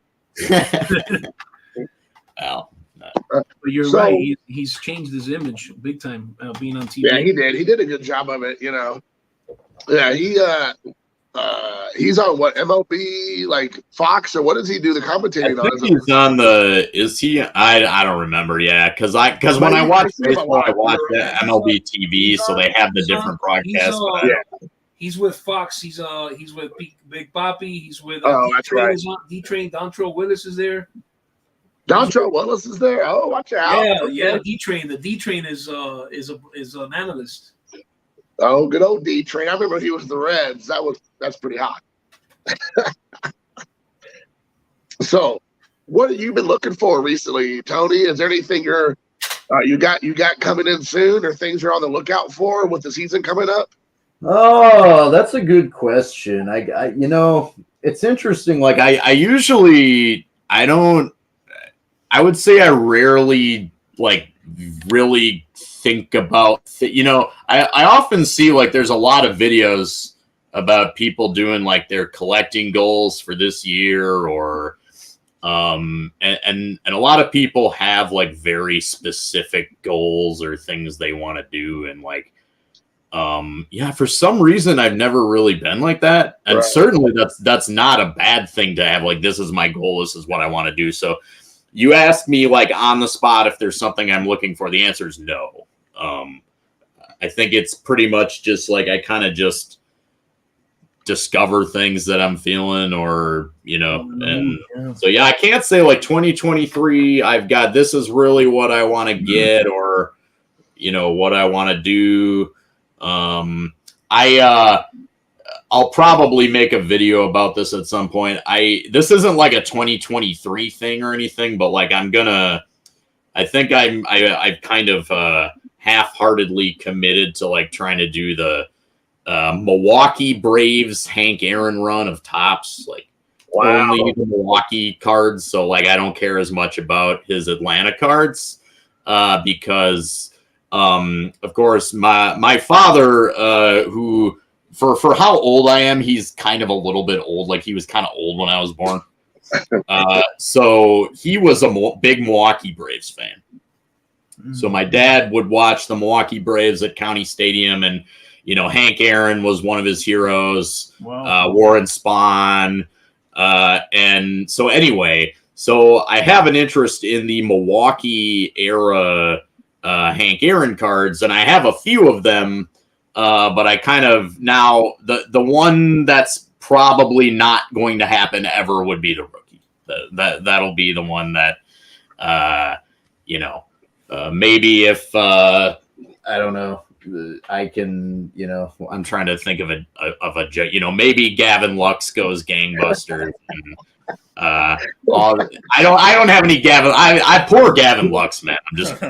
Well, But you're right. He's changed his image big time, being on TV. Yeah, he did. He did a good job of it, Yeah, he's on what, MLB, like Fox, or what does he do the commentating on? He's on the. Is he? I don't remember. Yeah, because when I watch baseball, I watch the MLB TV, so they have the different broadcasts. He's with Fox. He's with Big Papi. He's with. That's right. D-Train. Dontrell Willis is there. Dontrell Willis is there. Oh, watch out! Yeah. D-Train. The D-Train is an analyst. Oh, good old D-Train. I remember he was the Reds. That's pretty hot. So, what have you been looking for recently, Tony? Is there anything you got coming in soon, or things you're on the lookout for with the season coming up? Oh, that's a good question. I it's interesting. Like I would say I rarely really think about, I often see there's a lot of videos about people doing their collecting goals for this year, or and a lot of people have very specific goals or things they want to do, and for some reason I've never really been like that, and right. Certainly that's not a bad thing to have. This is my goal, this is what I want to do. So you ask me on the spot if there's something I'm looking for, the answer is no. I think it's pretty much just I kind of just discover things that I'm feeling, or so I can't say 2023 I've got this is really what I want to get, or what I want to do. I'll probably make a video about this at some point. This isn't a 2023 thing or anything, but I think I've kind of half-heartedly committed to trying to do the Milwaukee Braves Hank Aaron run of Topps, only the Milwaukee cards. So I don't care as much about his Atlanta cards, because of course my father, who for how old I am, he's kind of a little bit old. He was kind of old when I was born. So he was a big Milwaukee Braves fan. So my dad would watch the Milwaukee Braves at County Stadium, and Hank Aaron was one of his heroes. Wow. Warren Spahn, and so anyway, so I have an interest in the Milwaukee era Hank Aaron cards, and I have a few of them, but I kind of now the one that's probably not going to happen ever would be the rookie. That'll be the one that maybe if I don't know, I can, I'm trying to think of a maybe Gavin Lux goes gangbusters. And, I don't have any Gavin. I poor Gavin Lux, man. I'm just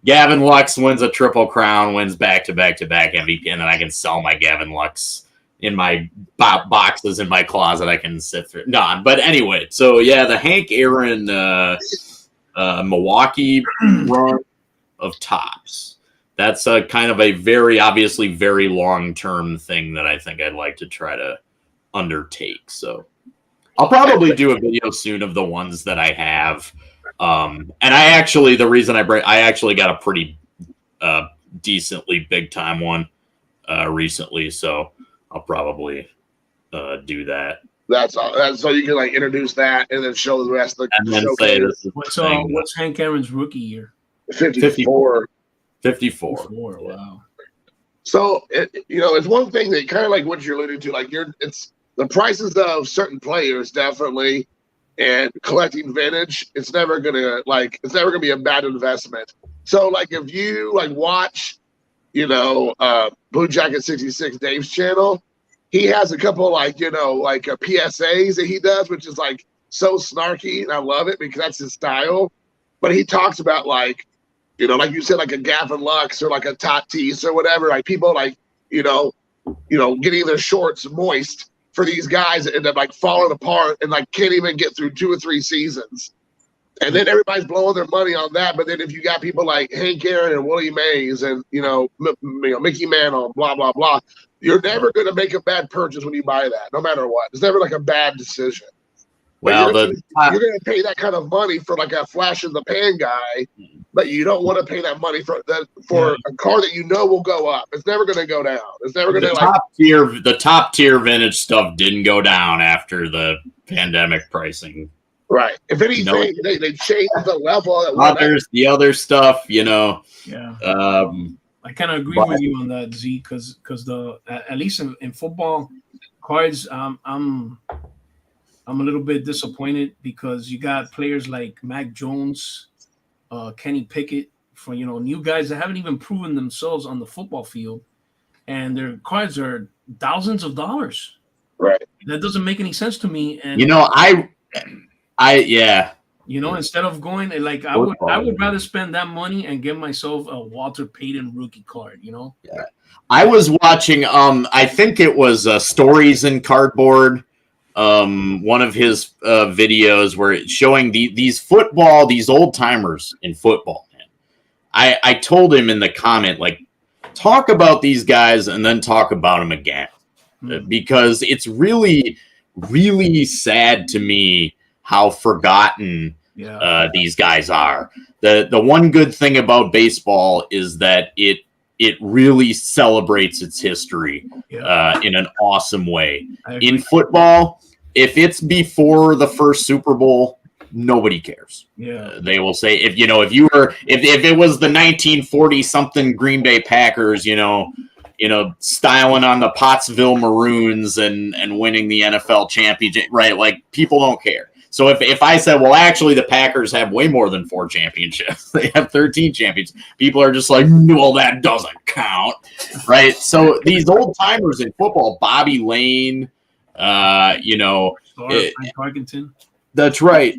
Gavin Lux wins a Triple Crown, wins back-to-back MVP, and then I can sell my Gavin Lux in my boxes in my closet. I can sit through. No, but anyway, so yeah, the Hank Aaron Milwaukee run of Topps. That's a kind of a obviously very long-term thing that I think I'd like to try to undertake. So I'll probably do a video soon of the ones that I have. And I actually got a pretty decently big time one recently, so I'll probably do that. That's so you can introduce that and then show the rest of the and then say this is what's Hank Aaron's rookie year? 54. 54. Wow. So it's one thing that kind of what you're alluding to, it's the prices of certain players definitely, and collecting vintage. It's never gonna be a bad investment. So if you watch, Blue Jacket 66 Dave's channel, he has a couple PSAs that he does, which is so snarky, and I love it because that's his style. But he talks about like you said, a Gavin Lux or a Tatis or whatever, people getting their shorts moist for these guys that end up falling apart and can't even get through 2 or 3 seasons. And then everybody's blowing their money on that. But then if you got people like Hank Aaron and Willie Mays and Mickey Mantle, blah blah blah, You're never going to make a bad purchase when you buy that, no matter what. It's never like a bad decision. But Well, you're going to pay that kind of money for like a flash in the pan guy, but you don't want to pay that money for a car that you know will go up. It's never going to go down. It's never going to the top tier vintage stuff didn't go down after the pandemic pricing. Right. If anything, they changed the level. The other stuff, you know. Yeah. I kind of agree with you on that, Z, because at least in football cards, I'm a little bit disappointed because you got players like Mac Jones, Kenny Pickett, for new guys that haven't even proven themselves on the football field, and their cards are thousands of dollars. Right. That doesn't make any sense to me. And instead of going I would rather spend that money and get myself a Walter Payton rookie card. Yeah. I was watching. I think it was Stories in Cardboard. One of his videos where it's showing these old timers in football. Man, I told him in the comment, like, talk about these guys and then talk about them again, because it's really, really sad to me how forgotten these guys are. The one good thing about baseball is that it really celebrates its history in an awesome way. In football, if it's before the first Super Bowl, nobody cares. Yeah, they will say if it was the 1940 something Green Bay Packers, styling on the Pottsville Maroons and winning the NFL championship, right? Like, people don't care. So if I said, well, actually the Packers have way more than 4 championships, they have 13 championships, people are just like, well, that doesn't count, right? So these old timers in football, Bobby Lane, Parkinson. That's right.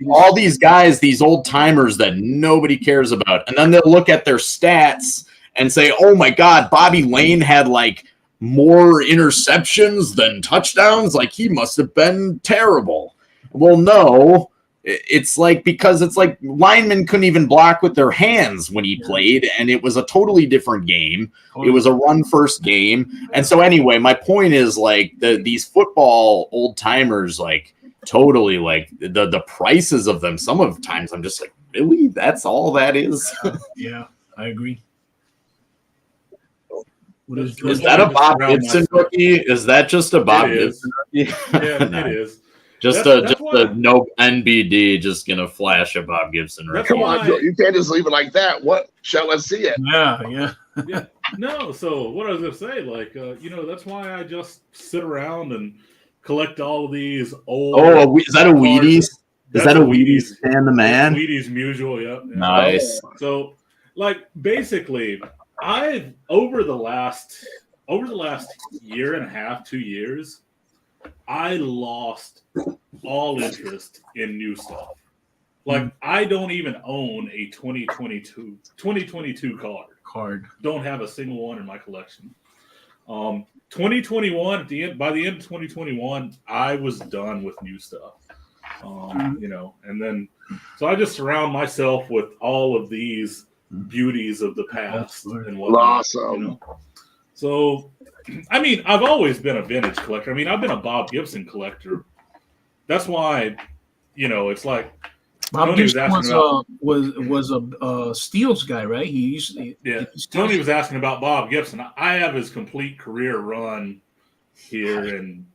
All these guys, these old timers that nobody cares about, and then they'll look at their stats and say, oh my God, Bobby Lane had like more interceptions than touchdowns. Like, he must have been terrible. Well, no, it's like, because it's like linemen couldn't even block with their hands when he played, and it was a totally different game. It was a run first game. And so anyway, my point is, like, these football old timers, like, totally, like, the prices of them, some of the times I'm just like, really? That's all that is? Yeah, I agree. Is that a Bob Gibson rookie? Is that just a Bob Gibson rookie? Yeah, no. It is. Just a no NBD, just gonna flash a Bob Gibson rookie. Come on, you can't just leave it like that. What? Let's see it. Yeah. No, so what I was gonna say, like, that's why I just sit around and collect all of these old. Oh, is that a Wheaties? Is that a Wheaties fan, the man? Wheaties Mutual, yep. Yeah. Nice. So, like, basically, I've over the last year and a half, 2 years, I lost all interest in new stuff. Like, I don't even own a 2022 card. Don't have a single one in my collection. 2021, by the end of 2021, I was done with new stuff. And then, so I just surround myself with all of these beauties of the past and whatnot. Awesome. So, I mean, I've always been a vintage collector. I mean, I've been a Bob Gibson collector. That's why, it's like Bob Gibson was a Steels guy, right? He used to. Yeah, Tony was asking about Bob Gibson. I have his complete career run here in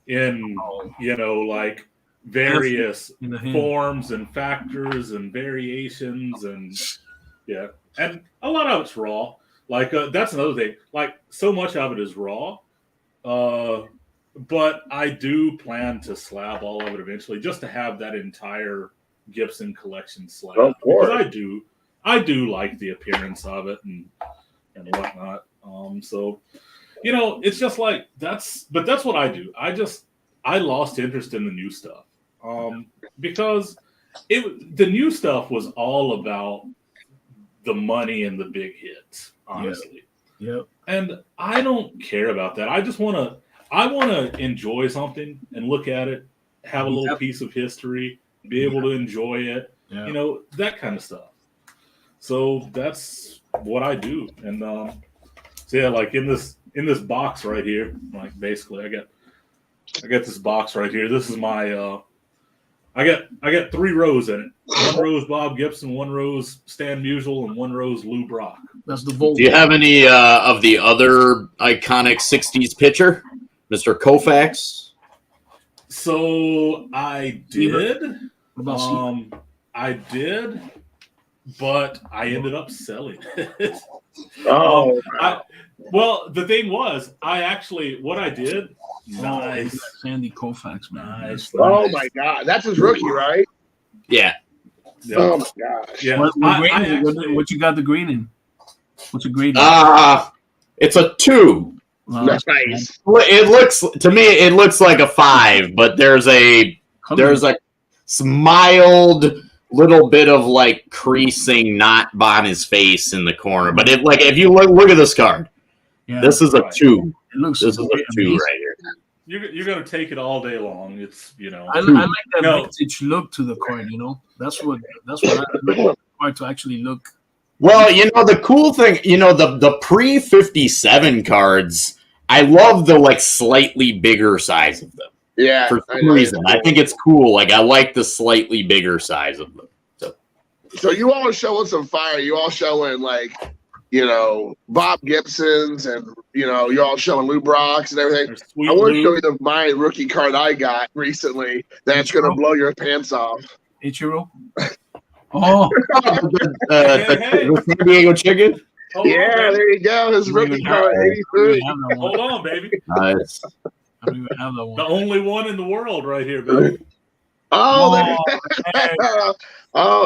like various forms and factors and variations, and and a lot of it's raw. Like, that's another thing. Like, so much of it is raw. But I do plan to slab all of it eventually, just to have that entire Gibson collection slab. Because I do like the appearance of it and whatnot. So, it's just like that's what I do. I lost interest in the new stuff. Because the new stuff was all about the money and the big hits, honestly. Yep. And I don't care about that. I want to enjoy something and look at it, have a little piece of history, be able to enjoy it, that kind of stuff. So that's what I do. And like in this in this box right here. Like basically, I got this box right here. This is my. I got 3 rows in it. 1 row's Bob Gibson, 1 row's Stan Musial, and 1 row's Lou Brock. That's the Volt. Do you have any of the other iconic '60s pitcher, Mr. Koufax? So I did. What about I did, but I ended up selling it. Oh, well, the thing was, what I did. Nice, Sandy Koufax, man. Nice. oh my God, that's his rookie, right? Yeah. Yeah. Oh my gosh. Yeah. What you got the green in? What's a green? It's a 2. Nice. It looks to me, it looks like a 5, but there's a mild little bit of like creasing knot on his face in the corner. But if you look at this card, this is a 2. It looks. This is a 2 right here. You're gonna take it all day long. It's I like that vintage look to the card. That's what I like the card to actually look. Well, the cool thing, the pre-57 cards, I love the like slightly bigger size of them. Yeah. For some reason, I think it's cool. Like I like the slightly bigger size of them. So you all are showing some fire. You all showing like, Bob Gibson's and you're all showing Lou Brock's and everything. I want to show you my rookie card I got recently that's going to blow your pants off. Ichiro. Oh, the San Diego Chicken. There you go. His rookie card, 83. Hold on, baby. Nice. I don't even have that one. The only one in the world right here, baby.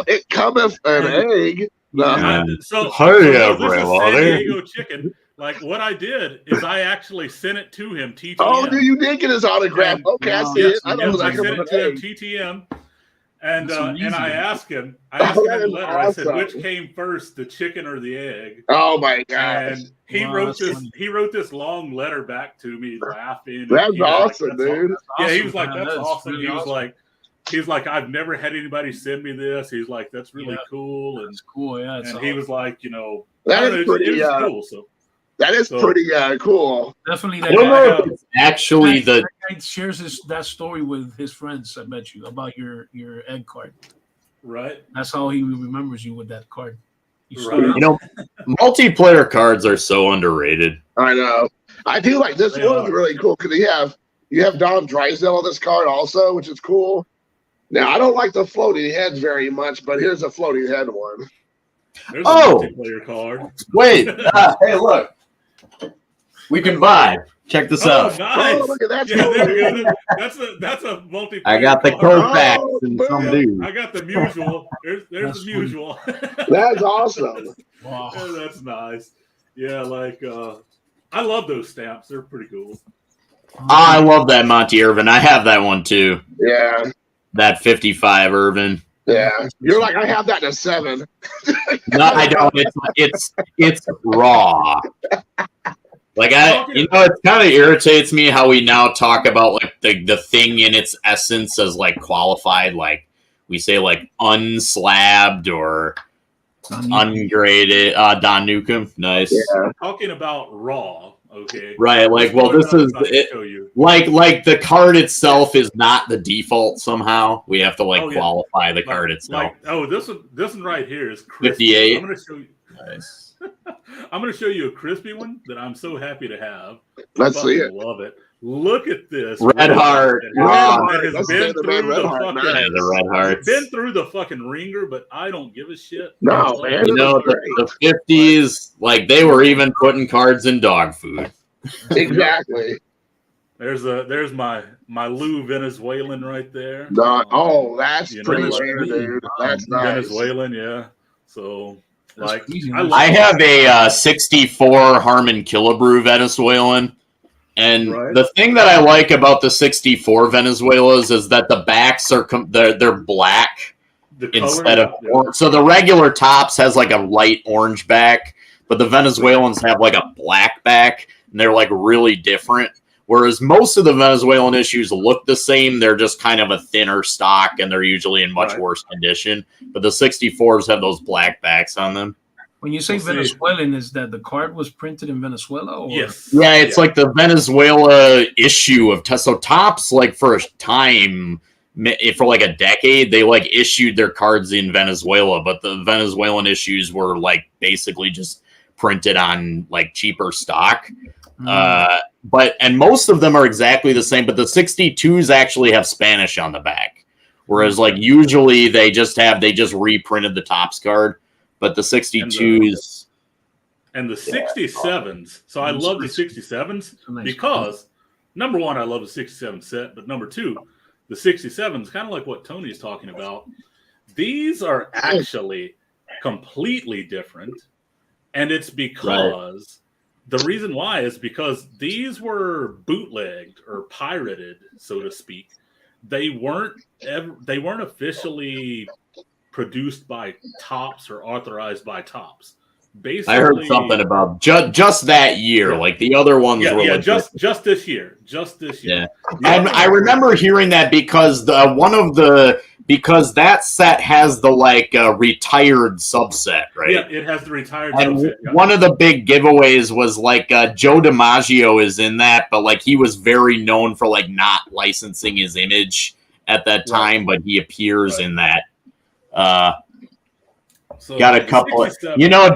It cometh an egg. So this is San Diego Chicken. Like what I did is I actually sent it to him. TTM. Oh, you did get his autograph. Okay, I see it. I know I sent it to him. TTM. And I asked him in the letter. Awesome. I said, which came first, the chicken or the egg? Oh my gosh! And he wrote this. Funny. He wrote this long letter back to me, laughing. That's awesome, dude. Yeah, he was like, "That's awesome." Really he was like, "I've never had anybody send me this." He's like, "That's really cool." And it's cool, yeah. And he was like, that is pretty cool. So that is pretty cool. Definitely. I don't know if it's actually that guy shares that story with his friends. I bet you about your egg card. Right. That's how he remembers you with that card. Multiplayer cards are so underrated. I know. I do like this one's really cool because you have Don Drysdale on this card also, which is cool. Now I don't like the floating heads very much, but here's a floating head one. There's a multiplayer card. Wait, hey, look. We can vibe. Check this out. Nice. Oh, look at that. That's a multiplayer. I got the Koufax and some dude. I got the Musial. There's the Musial. That's awesome. Wow. Yeah, that's nice. Yeah, I love those stamps. They're pretty cool. I love that Monty Irvin. I have that one too. Yeah. That 55 Irvin. Yeah. You're like, I have that in a 7. No, I don't. It's raw. Like it kind of irritates me how we now talk about like the thing in its essence as like qualified, like we say like unslabbed or ungraded. Don Newcomb, nice. Yeah. Talking about raw, okay. Right, like this is it, like the card itself is not the default somehow. We have to qualify the card itself. This one right here is crispy. 58. I'm gonna show you. Nice. I'm going to show you a crispy one that I'm so happy to have. Let's see it. Love it. Look at this. Red Heart. That has been through the Red Heart. Been through the fucking ringer, but I don't give a shit. No, man. The 50s, like they were even putting cards in dog food. Exactly. There's my Lou Venezuelan right there. That's pretty rare, dude. That's nice. Venezuelan, yeah. So. I have a 64 Harmon Killebrew Venezuelan, and the thing that I like about the 64 Venezuelas is that the backs are they're black instead of orange. So the regular Topps has like a light orange back, but the Venezuelans have like a black back, and they're like really different. Whereas most of the Venezuelan issues look the same, they're just kind of a thinner stock, and they're usually in much worse condition. But the 64s have those black backs on them. When you say We'll see. Venezuelan, is that the card was printed in Venezuela? Or? Yes. Yeah, it's like the Venezuela issue of so Topps, like for a time, for like a decade, they like issued their cards in Venezuela, but the Venezuelan issues were like basically just printed on like cheaper stock. And most of them are exactly the same, but the 62s actually have Spanish on the back. Whereas like usually they just reprinted the Topps card, but the 62s and the 67s. So I love the 67s because number one, I love the 67 set, but number two, the 67s, kind of like what Tony's talking about. These are actually completely different. And it's because the reason why is because these were bootlegged or pirated, so to speak. They weren't officially produced by Topps or authorized by Topps. Basically, I heard something about just that year. Like the other ones were like just this year. Yeah, I remember hearing that because because that set has the like retired subset, right? Yeah, it has the retired subset. One of the big giveaways was like Joe DiMaggio is in that, but like he was very known for like not licensing his image at that time, but he appears in that. So got a couple of,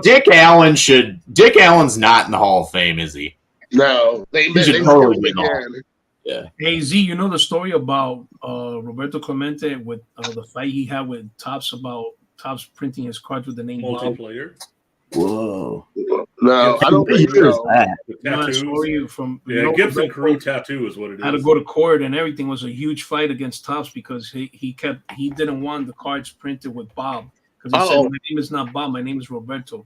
Dick Allen's not in the Hall of Fame, is he? No, they should totally be in. Yeah. Hey Z, you know the story about Roberto Clemente with the fight he had with Topps about Topps printing his cards with the name multiplayer. Whoa. No, I don't think that. Story from Gibson Carew tattoo is what it is. Had to go to court and everything. Was a huge fight against Topps because he didn't want the cards printed with Bob. Because he said, my name is not Bob, my name is Roberto.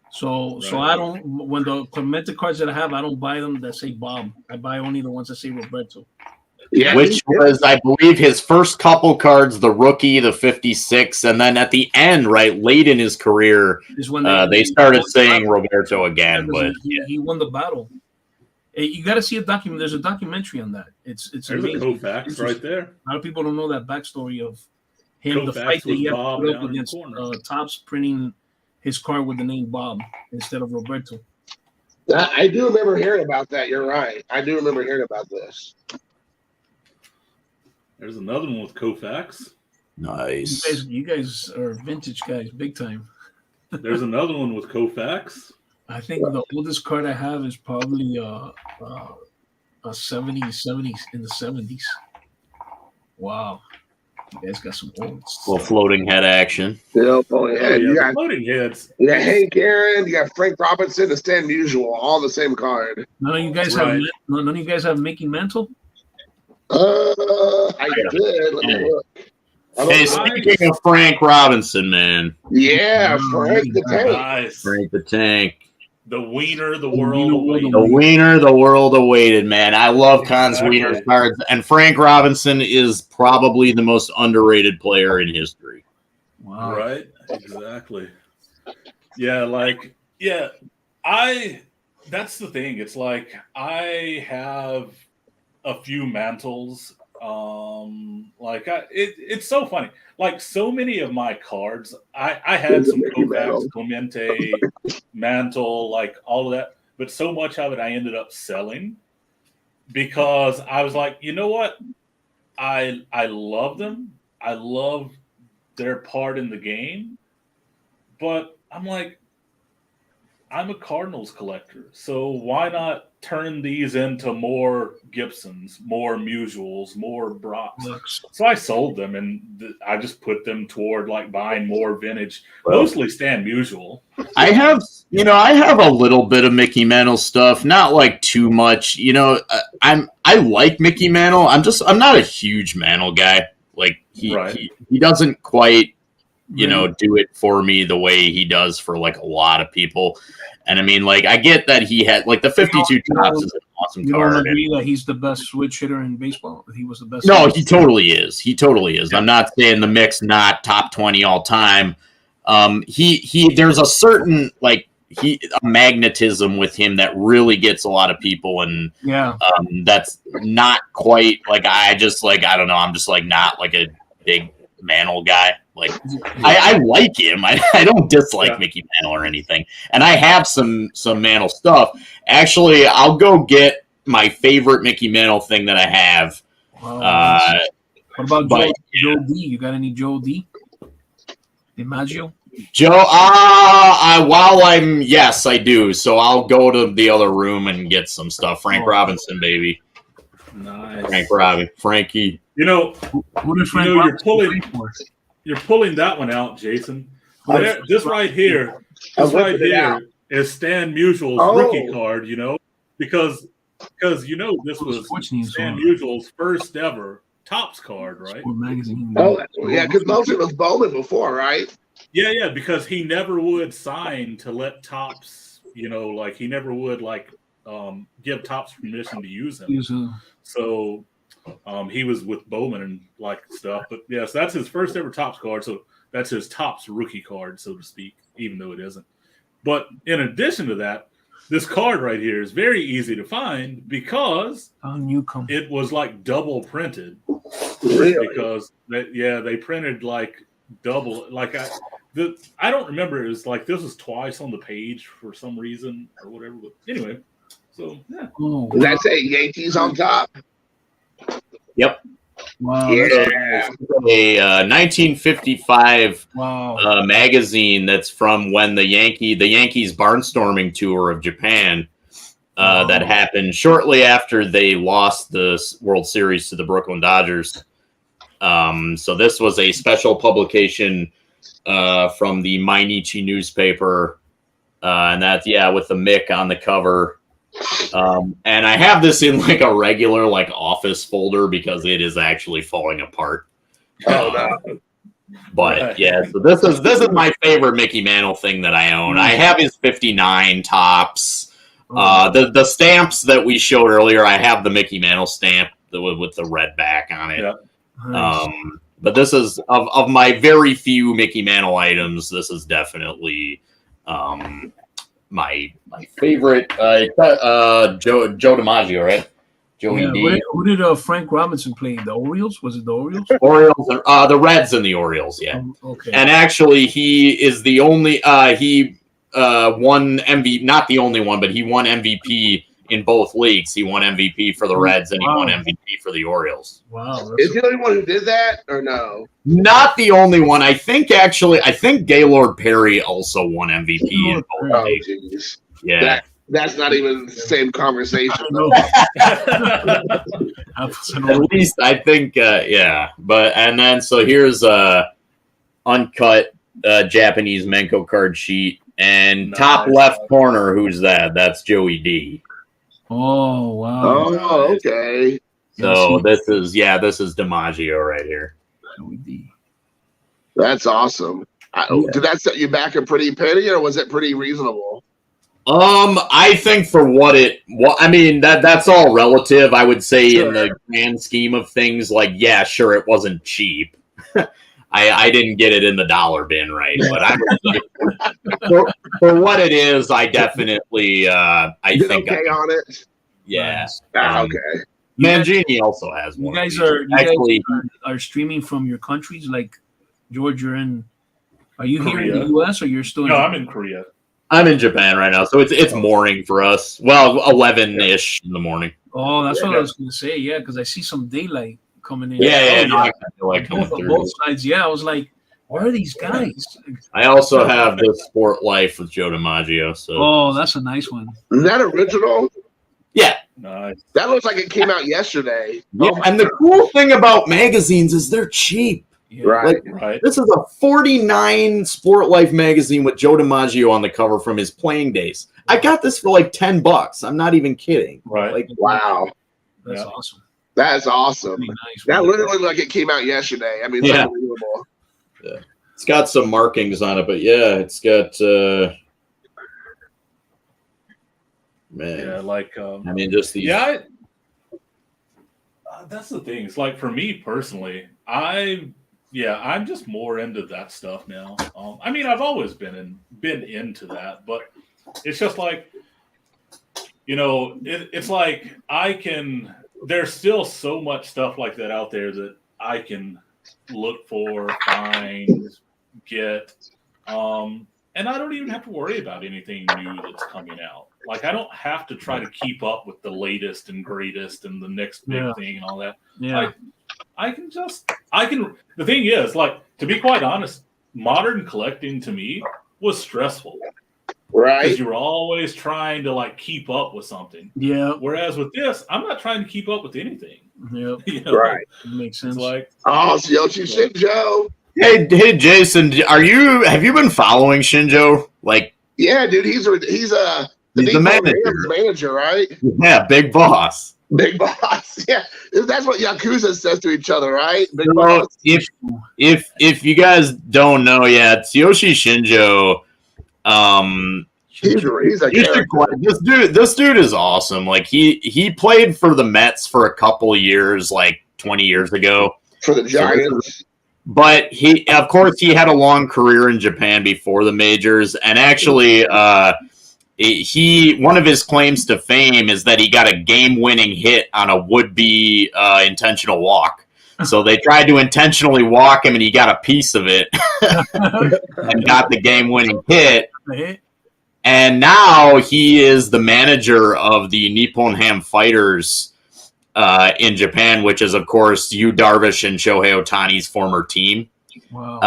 So I don't, when the Clemente cards that I have, I don't buy them that say Bob. I buy only the ones that say Roberto. Yeah, which was, I believe, his first couple cards, the rookie, the 56, and then at the end, late in his career, is when they started saying Roberto again. But he won the battle. Hey, you got to see a document. There's a documentary on that. It's There's amazing. A Koufax right there. A lot of people don't know that backstory of him, the fight that he had to put up against Topps printing his card with the name Bob instead of Roberto. I do remember hearing about that. You're right. I do remember hearing about this. There's another one with Koufax. Nice. You guys are vintage guys, big time. There's another one with Koufax. I think the oldest card I have is probably a 70s in the 70s. Wow. You guys got some olds. Little floating head action. Yeah, floating head. You got floating heads. You got Hank Aaron, you got Frank Robinson, and Stan Musial, all the same card. None of you guys have Mickey Mantle? I did. Let me look. Hey, speaking of Frank Robinson, man. Yeah, Frank the Tank. Nice. Frank the Tank. The wiener, the world awaited. The wiener, the world awaited, man. I love Con's wiener cards, and Frank Robinson is probably the most underrated player in history. Wow. Right? Exactly. Yeah, that's the thing. It's like I have a few mantles. It's so funny. Like so many of my cards, I had some Koufax, Clemente, mantle, like all of that, but so much of it I ended up selling because I was like, you know what? I love them. I love their part in the game, but I'm like, I'm a Cardinals collector, so why not turn these into more Gibsons, more Musials, more Brocks? So I sold them, and I just put them toward like buying more vintage, mostly Stan Musial. I have a little bit of Mickey Mantle stuff, not like too much. I like Mickey Mantle. I'm not a huge Mantle guy. Like he doesn't quite do it for me the way he does for like a lot of people. And I mean, like, I get that he had like the 52 Topps is an awesome card. You don't agree that he's the best switch hitter in baseball? He was the best. No, he totally is. He totally is. Yeah. I'm not saying the mix not top 20 all time. There's a certain like a magnetism with him that really gets a lot of people, and that's not quite like I don't know. I'm just like not like a big Mantle guy. Like, I like him. I don't dislike Mickey Mantle or anything. And I have some Mantle stuff. Actually, I'll go get my favorite Mickey Mantle thing that I have. Wow. What about Joe D? You got any Joe D? DiMaggio? Joe, yes, I do. So I'll go to the other room and get some stuff. Frank Robinson, baby. Nice. Frankie. You know, who did Frank Robinson you're pulling that one out, Jason. This right here is Stan Musial's rookie card, you know, because you know this was Stan Musial's first ever Topps card, right? Oh, yeah, because mostly it was Bowman before, right? Yeah, because he never would sign to let Topps, you know, like he never would give Topps permission to use him. So he was with Bowman and like stuff. But yes, that's his first ever Topps card. So that's his Topps rookie card, so to speak, even though it isn't. But in addition to that, this card right here is very easy to find because it was like double printed. Really? Because they printed like double. Like I don't remember. It was like this was twice on the page for some reason or whatever. But anyway, so yeah. Does that say Yankees on top? Yep. Wow. Yeah. A 1955 magazine that's from when the Yankees barnstorming tour of Japan that happened shortly after they lost the World Series to the Brooklyn Dodgers. So this was a special publication from the Mainichi newspaper, and that's with the Mick on the cover. And I have this in like a regular like office folder because it is actually falling apart. But so this is my favorite Mickey Mantle thing that I own. I have his 59 Topps. The stamps that we showed earlier, I have the Mickey Mantle stamp with the red back on it. Yeah. Nice. But this is of my very few Mickey Mantle items. This is definitely my favorite. Joe DiMaggio, right? Joey D. Who did Frank Robinson play? The Orioles? Was it the Orioles? Orioles, the Reds and the Orioles, yeah. Okay. And actually, he is the only. He won MVP, not the only one, but he won MVP in both leagues. He won MVP for the Reds and he won MVP for the Orioles. Wow. Is he the only one who did that or no? Not the only one. I think Gaylord Perry also won MVP in both leagues. Geez. Yeah. That's not even the same conversation. At least I think, But and then so here's uncut Japanese Menko card sheet, and top left corner, who's that? That's Joey D. Oh wow! Oh, okay. So this is DiMaggio right here. Joey D. That's awesome. Did that set you back a pretty penny, or was it pretty reasonable? I think for I mean that's all relative. I would say in the grand scheme of things, like sure, it wasn't cheap. I didn't get it in the dollar bin, right? But for what it is, I definitely I think okay on it. Yeah. Okay. Mangini also has one. You guys are streaming from your countries, like George. Are you here in the U.S. or you're still? No, I'm in Korea. I'm in Japan right now, so it's morning for us. Well, 11-ish in the morning. Oh, that's what I was going to say. Yeah, because I see some daylight coming in. Both sides. Yeah, I was like, where are these guys? I also have the Sport Life with Joe DiMaggio. So, that's a nice one. Is that original? Yeah. Nice. That looks like it came out yesterday. Yeah, and the cool thing about magazines is they're cheap. Yeah. Right. This is a 49 Sport Life magazine with Joe DiMaggio on the cover from his playing days. I got this for like $10. I'm not even kidding. Right. Like, wow. That's awesome. That's awesome. Really nice. That literally looked like it came out yesterday. I mean, it's unbelievable. Yeah. It's got some markings on it, but it's got man. Yeah, like I mean, just these. Yeah. That's the thing. It's like for me personally, I'm just more into that stuff now. I mean, I've always been into that, but it's just like, it's like there's still so much stuff like that out there that I can look for, find, get. And I don't even have to worry about anything new that's coming out. Like, I don't have to try to keep up with the latest and greatest and the next big thing and all that. Yeah. Like, the thing is, like, to be quite honest, modern collecting to me was stressful. Right. Because you were always trying to, like, keep up with something. Yeah. Whereas with this, I'm not trying to keep up with anything. Yeah. You know? Right. Makes sense. It's like, oh, it's Yoshi Shinjo. Hey, Jason, have you been following Shinjo? Like, Yeah, dude, he's the manager, right? Yeah, big boss. Big boss. Yeah, that's what Yakuza says to each other, right? Big so boss. If you guys don't know yet, Tsuyoshi Shinjo, He's a character. This dude is awesome. Like he played for the Mets for a couple of years, like 20 years ago. For the Giants. But he had a long career in Japan before the majors, and actually, one of his claims to fame is that he got a game-winning hit on a would-be intentional walk. So they tried to intentionally walk him, and he got a piece of it and got the game-winning hit. And now he is the manager of the Nippon Ham Fighters in Japan, which is, of course, Yu Darvish and Shohei Ohtani's former team. Wow.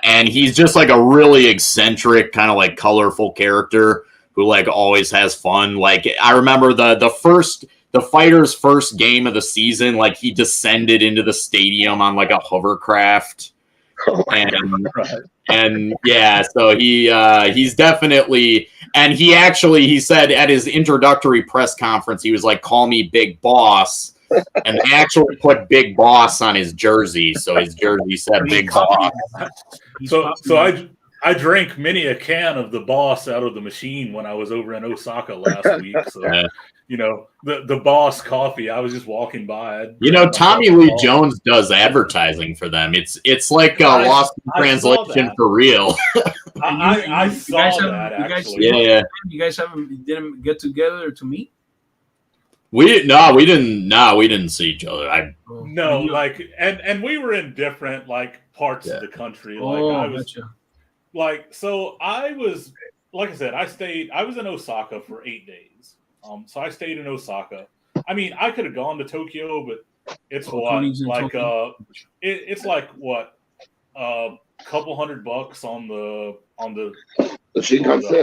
And he's just like a really eccentric, kind of like colorful character who like always has fun. Like I remember the Fighters' first game of the season, like he descended into the stadium on like a hovercraft. And yeah, so he's definitely, and he said at his introductory press conference, he was like, "Call me Big Boss," and they actually put Big Boss on his jersey, so his jersey said Big Boss. So I drank many a can of the Boss out of the machine when I was over in Osaka last week. So you know, the Boss coffee. I was just walking by. Tommy Lee Jones does advertising for them. It's like lost in translation for real. I saw that actually. Yeah. You guys didn't get together to meet? We didn't see each other. And we were in different like parts of the country. So I was, like I said, I was in Osaka for 8 days. So I stayed in Osaka. I mean, I could have gone to Tokyo, but it's it's like what, a couple $100 on the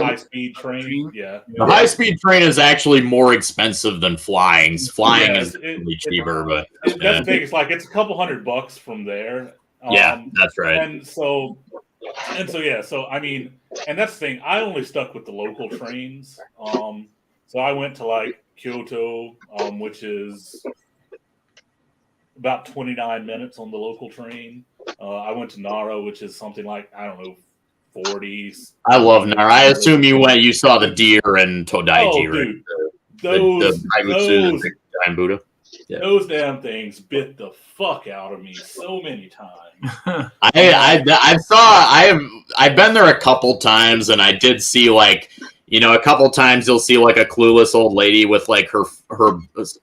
high speed train. Yeah, the high speed train is actually more expensive than flying. Flying is really cheaper, but that's the thing. It's like it's a couple $100 from there. Yeah, that's right. And so yeah. So I mean, and that's the thing. I only stuck with the local trains. So I went to like Kyoto, which is about 29 minutes on the local train. I went to Nara, which is something like, I don't know, 40s. I love Nara. I assume you saw the deer and Todaiji, right? Dude, the giant Buddha. Yeah. Those damn things bit the fuck out of me so many times. I've been there a couple times, and I did see like, a couple times you'll see like a clueless old lady with like her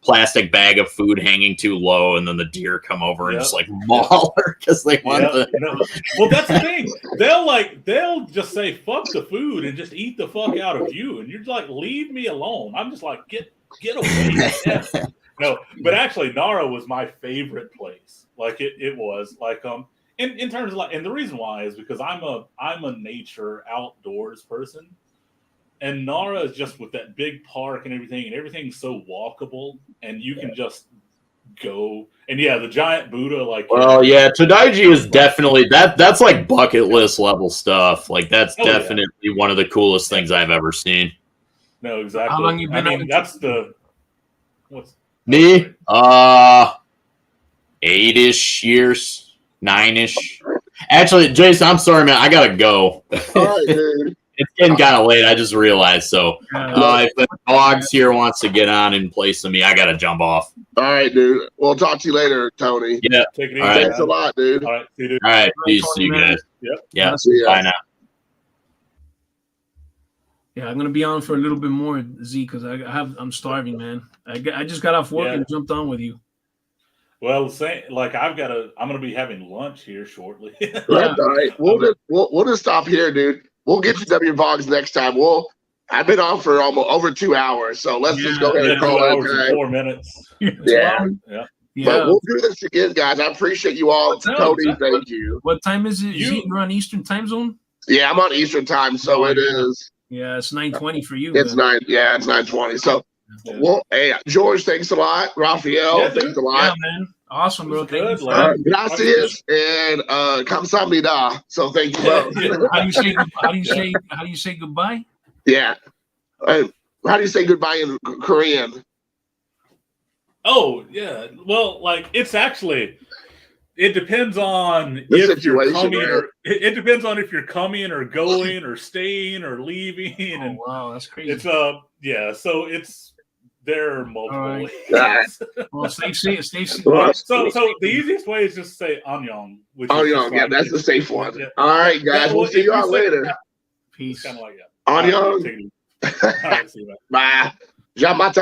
plastic bag of food hanging too low, and then the deer come over and just like maul her because they want to. Well, that's the thing. They'll just say fuck the food and just eat the fuck out of you, and you're like, leave me alone. I'm just like, get away. No, but actually, Nara was my favorite place. Like it was like in terms of like, and the reason why is because I'm a nature outdoors person. And Nara is just with that big park and everything's so walkable, and you can just go. And yeah, the giant Buddha, like. Well, yeah, Todaiji is definitely that's like bucket list level stuff. Like that's definitely one of the coolest things I've ever seen. No, exactly. How long you been? I mean, that's the. What's me? 8-ish years, 9-ish. Actually, Jason, I'm sorry, man. I gotta go. All right, dude. It's getting kind of late. I just realized. So if the dogs here wants to get on in place of me, I got to jump off. All right, dude. We'll talk to you later, Tony. Yeah. Take it easy. Thanks a lot, dude. All right. See you, dude. All right. Peace to you guys. Yep. Yeah. See ya. Bye now. Yeah, I'm gonna be on for a little bit more, Z, because I'm starving, man. I just got off work and jumped on with you. Well, like I'm gonna be having lunch here shortly. That's all right. We'll just stop here, dude. We'll get you W Vogs next time. I've been on for almost over 2 hours, so let's just go ahead and call 2 it hours a and time. 4 minutes. Yeah. Yeah. But we'll do this again, guys. I appreciate you all. Cody, thank you. What time is it? You're on Eastern time zone? Yeah, I'm on Eastern time, so it is. Yeah, it's 9:20 for you. It's 9:20. So, well, hey, George, thanks a lot. Raphael, thanks a lot. Yeah, man. Awesome, bro. Good. Gracias and kamsahamnida. So thank you both. How do you say goodbye? Yeah. How do you say goodbye in Korean? Oh, yeah. Well, like it depends on The if you're situation, coming right? or it depends on if you're coming or going or staying or leaving. Oh, And wow, that's crazy. it's so there are multiple ways. Well, stay safe. So the easiest way is just say annyeong. Annyeong, yeah, that's the safe one. Yeah. All right, guys, we'll see you all later. Peace. Kind of like that. Annyeong. All right, see you, man. Bye. Jamata.